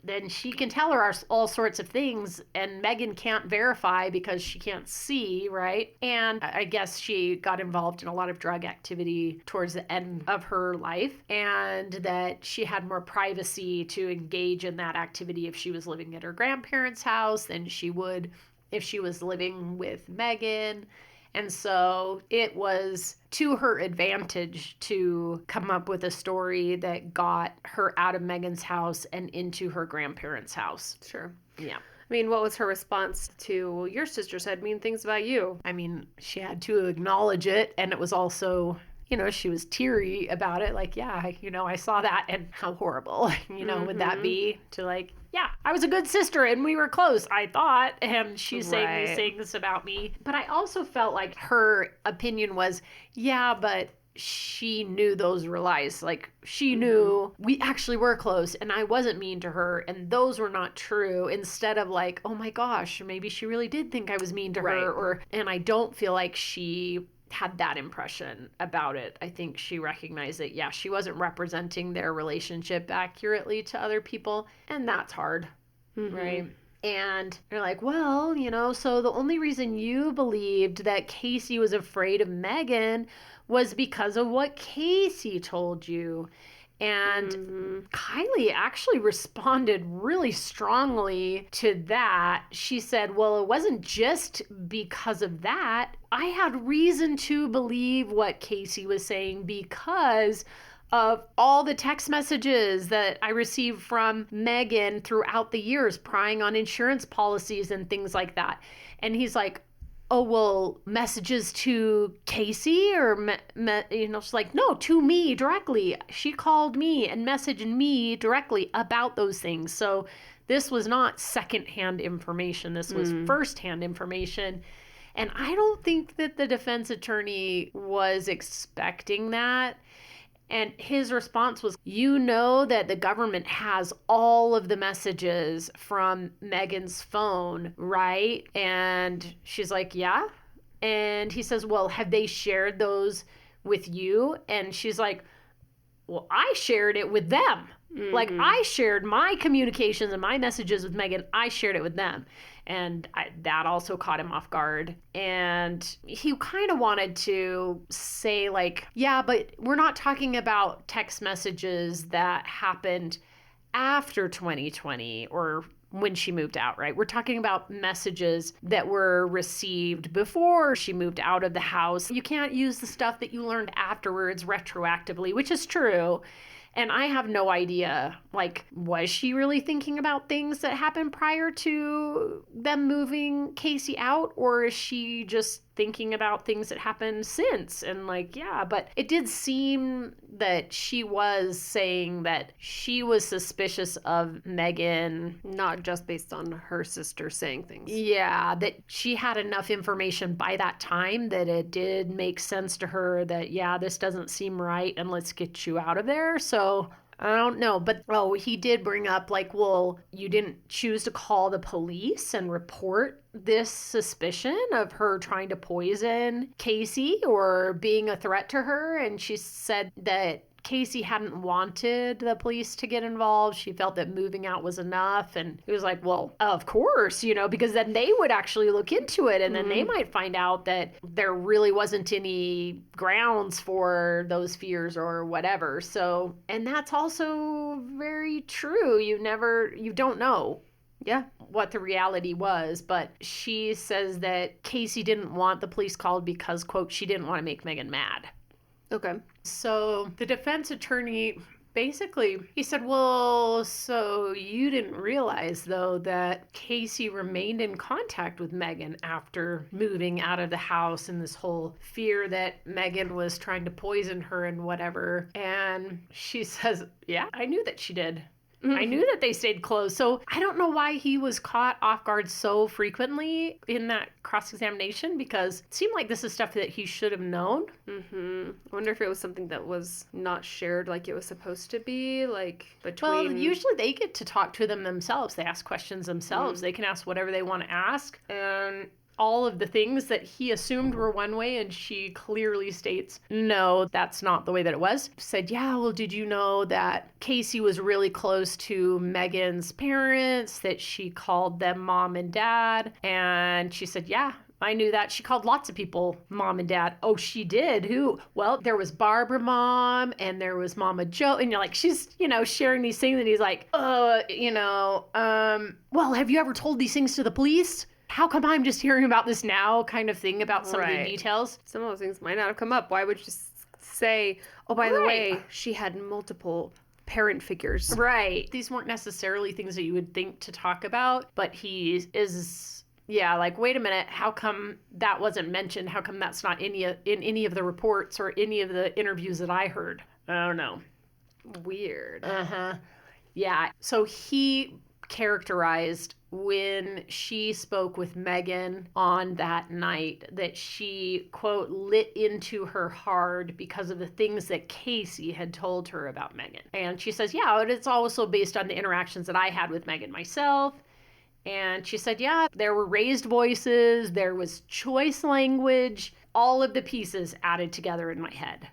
then she can tell her all sorts of things, and Meggan can't verify because she can't see, right? And I guess she got involved in a lot of drug activity towards the end of her life, and that she had more privacy to engage in that activity if she was living at her grandparents' house than she would if she was living with Meggan. And so it was to her advantage to come up with a story that got her out of Meggan's house and into her grandparents' house. Sure. Yeah. I mean, what was her response to your sister said mean things about you? I mean, she had to acknowledge it, and it was also, you know, she was teary about it. Like, yeah, you know, I saw that, and how horrible, you know, would that be to like, yeah, I was a good sister and we were close, I thought, and she's saying these things about me. But I also felt like her opinion was, yeah, but she knew those were lies. Like, she knew we actually were close and I wasn't mean to her and those were not true, instead of like, oh my gosh, maybe she really did think I was mean to her. And I don't feel like she had that impression about it. I think she recognized that, yeah, she wasn't representing their relationship accurately to other people, and that's hard, right? And they're like, well, you know, so the only reason you believed that Kacee was afraid of Meggan was because of what Kacee told you. And Kylie actually responded really strongly to that. She said, well, it wasn't just because of that. I had reason to believe what Kacee was saying because of all the text messages that I received from Meggan throughout the years, prying on insurance policies and things like that. And he's like, oh, well, messages to Kacee or, you know, she's like, no, to me directly. She called me and messaged me directly about those things. So this was not secondhand information. This was firsthand information. And I don't think that the defense attorney was expecting that. And his response was, you know that the government has all of the messages from Meggan's phone, right? And she's like, yeah. And he says, well, have they shared those with you? And she's like, well, I shared it with them. Like, I shared my communications and my messages with Meggan. I shared it with them. And that also caught him off guard. And he kind of wanted to say, like, yeah, but we're not talking about text messages that happened after 2020 or when she moved out, right? We're talking about messages that were received before she moved out of the house. You can't use the stuff that you learned afterwards retroactively, which is true. And I have no idea, like, was she really thinking about things that happened prior to them moving Kacee out? Or is she just thinking about things that happened since? And like, yeah, but it did seem that she was saying that she was suspicious of Meggan. Not just based on her sister saying things. Yeah, that she had enough information by that time that it did make sense to her that, yeah, this doesn't seem right and let's get you out of there. So I don't know, but he did bring up like, well, you didn't choose to call the police and report this suspicion of her trying to poison Kacee or being a threat to her. And she said that Kacee hadn't wanted the police to get involved. She felt that moving out was enough. And he was like, well, of course, you know, because then they would actually look into it and then they might find out that there really wasn't any grounds for those fears or whatever. So, and that's also very true. You don't know. Yeah, what the reality was, but she says that Kacee didn't want the police called because, quote, she didn't want to make Meggan mad. Okay. So the defense attorney basically, he said, well, so you didn't realize, though, that Kacee remained in contact with Meggan after moving out of the house, and this whole fear that Meggan was trying to poison her and whatever. And she says, yeah, I knew that she did. I knew that they stayed close. So I don't know why he was caught off guard so frequently in that cross-examination, because it seemed like this is stuff that he should have known. I wonder if it was something that was not shared like it was supposed to be, like between... Well, usually they get to talk to them themselves. They ask questions themselves. They can ask whatever they want to ask. And all of the things that he assumed were one way, and she clearly states, no, that's not the way that it was. Said, yeah, well, did you know that Kacee was really close to Meggan's parents, that she called them mom and dad? And she said, yeah, I knew that. She called lots of people mom and dad. Oh, she did? Who? Well, there was Barbara Mom, and there was Mama Joe. And you're like, she's, sharing these things. And he's like, well, have you ever told these things to the police? How come I'm just hearing about this now, kind of thing, about some of the details? Some of those things might not have come up. Why would you just say, oh, by the way, she had multiple parent figures? Right. These weren't necessarily things that you would think to talk about, but he is... Yeah, like, wait a minute, how come that wasn't mentioned? How come that's not in any of the reports or any of the interviews that I heard? I don't know. Weird. Yeah, so he characterized when she spoke with Meggan on that night that she, quote, lit into her hard because of the things that Kacee had told her about Meggan. And she says, yeah, it's also based on the interactions that I had with Meggan myself. And she said, yeah, there were raised voices, there was choice language, all of the pieces added together in my head.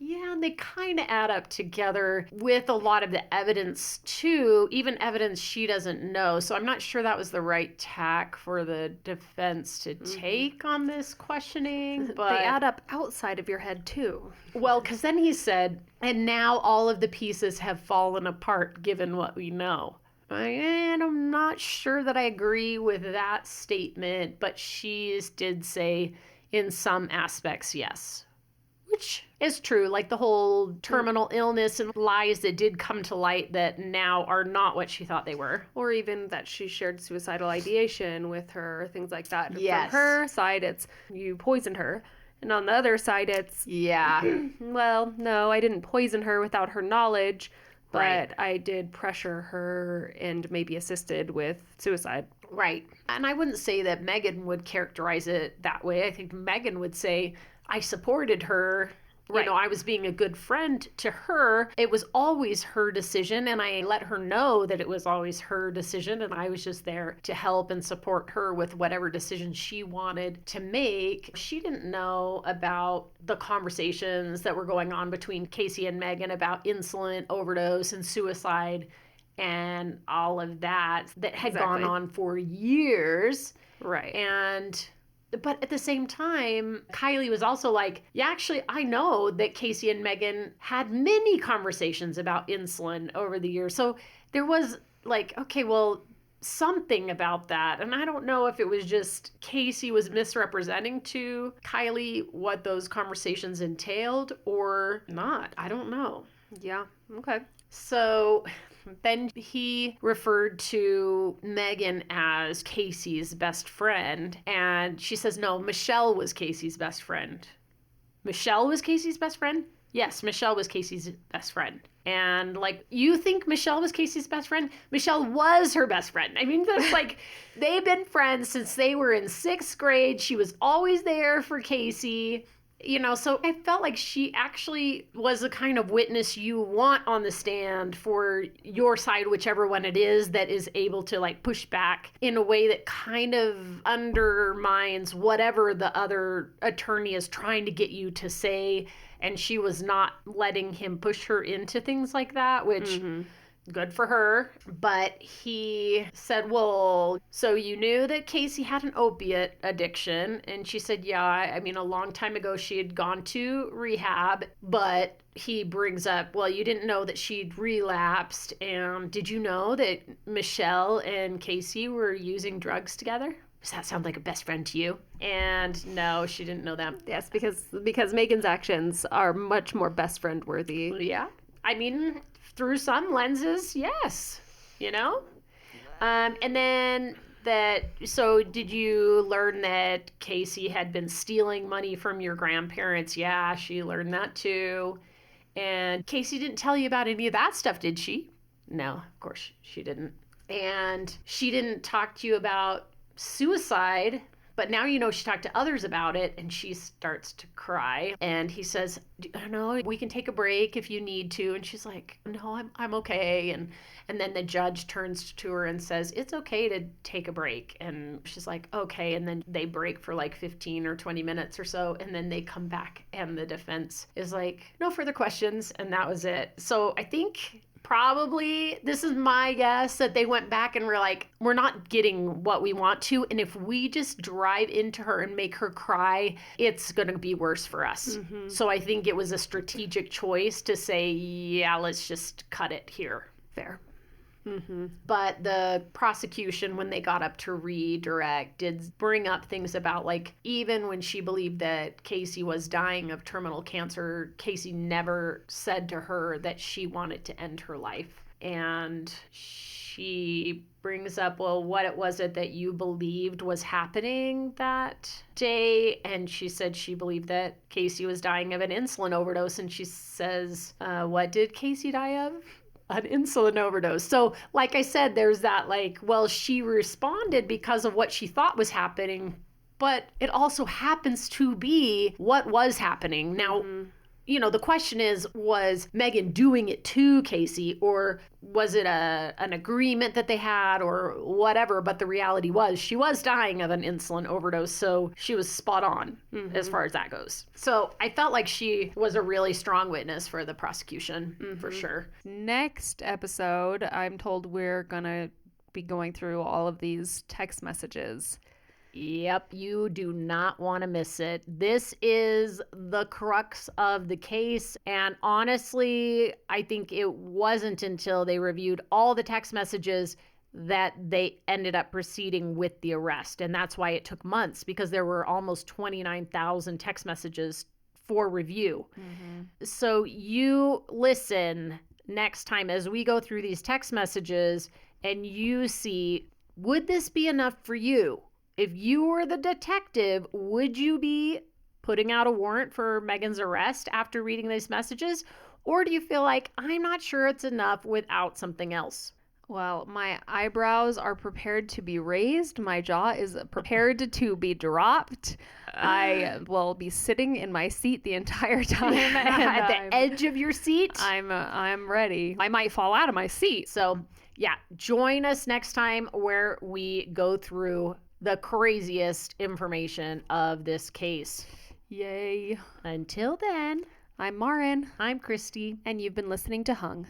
Yeah, and they kind of add up together with a lot of the evidence, too, even evidence she doesn't know. So I'm not sure that was the right tack for the defense to take on this questioning. But they add up outside of your head, too. Well, because then he said, and now all of the pieces have fallen apart given what we know. And I'm not sure that I agree with that statement, but she did say in some aspects, yes. Which is true, like the whole terminal illness and lies that did come to light that now are not what she thought they were. Or even that she shared suicidal ideation with her, things like that. Yes. From her side, it's you poisoned her. And on the other side, it's... Yeah. Well, no, I didn't poison her without her knowledge. But Right. I did pressure her and maybe assisted with suicide. Right. And I wouldn't say that Meggan would characterize it that way. I think Meggan would say, I supported her. Right. I was being a good friend to her. It was always her decision, and I let her know that it was always her decision, and I was just there to help and support her with whatever decision she wanted to make. She didn't know about the conversations that were going on between Kacee and Meggan about insulin overdose and suicide and all of that had gone on for years. Right. But at the same time, Kylie was also like, yeah, actually, I know that Kacee and Meggan had many conversations about insulin over the years. So there was like, okay, well, something about that. And I don't know if it was just Kacee was misrepresenting to Kylie what those conversations entailed or not. I don't know. Yeah. Okay. So then he referred to Meggan as Kacee's best friend. And she says, no, Michelle was Kacee's best friend. Michelle was Kacee's best friend? Yes, Michelle was Kacee's best friend. And like, you think Michelle was Kacee's best friend? Michelle was her best friend. I mean, that's like, they've been friends since they were in 6th grade. She was always there for Kacee. So I felt like she actually was the kind of witness you want on the stand for your side, whichever one it is, that is able to like push back in a way that kind of undermines whatever the other attorney is trying to get you to say. And she was not letting him push her into things like that, which... Good for her. But he said, well, so you knew that Kacee had an opiate addiction? And she said, yeah, I mean, a long time ago she had gone to rehab. But he brings up, well, you didn't know that she'd relapsed. And did you know that Michelle and Kacee were using drugs together? Does that sound like a best friend to you? And no, she didn't know that. Yes, because Meggan's actions are much more best friend worthy. Yeah. I mean, through some lenses, yes. And then so did you learn that Kacee had been stealing money from your grandparents? Yeah, she learned that too. And Kacee didn't tell you about any of that stuff, did she? No, of course she didn't. And she didn't talk to you about suicide, but now she talked to others about it, and she starts to cry. And he says, no, we can take a break if you need to. And she's like, no, I'm okay. And then the judge turns to her and says, it's okay to take a break. And she's like, okay. And then they break for like 15 or 20 minutes or so. And then they come back and the defense is like, no further questions. And that was it. So I think probably, this is my guess, that they went back and were like, we're not getting what we want to. And if we just drive into her and make her cry, it's going to be worse for us. Mm-hmm. So I think it was a strategic choice to say, yeah, let's just cut it here. Fair. Mm-hmm. But the prosecution, when they got up to redirect, did bring up things about, like, even when she believed that Kacee was dying of terminal cancer, Kacee never said to her that she wanted to end her life. And she brings up, well, what it was it that you believed was happening that day? And she said she believed that Kacee was dying of an insulin overdose. And she says, what did Kacee die of? An insulin overdose. So, like I said, there's that, like, well, she responded because of what she thought was happening, but it also happens to be what was happening. Now, the question is, was Meggan doing it to Kacee, or was it an agreement that they had, or whatever? But the reality was she was dying of an insulin overdose, so she was spot on as far as that goes. So I felt like she was a really strong witness for the prosecution, for sure. Next episode, I'm told we're going to be going through all of these text messages. Yep, you do not want to miss it. This is the crux of the case. And honestly, I think it wasn't until they reviewed all the text messages that they ended up proceeding with the arrest. And that's why it took months, because there were almost 29,000 text messages for review. Mm-hmm. So you listen next time as we go through these text messages and you see, would this be enough for you? If you were the detective, would you be putting out a warrant for Meggan's arrest after reading these messages? Or do you feel like, I'm not sure it's enough without something else? Well, my eyebrows are prepared to be raised. My jaw is prepared to be dropped. I will be sitting in my seat the entire time. At the edge of your seat? I'm ready. I might fall out of my seat. So, yeah, join us next time where we go through the craziest information of this case. Yay. Until then, I'm Maryn. I'm Christy. And you've been listening to Hung.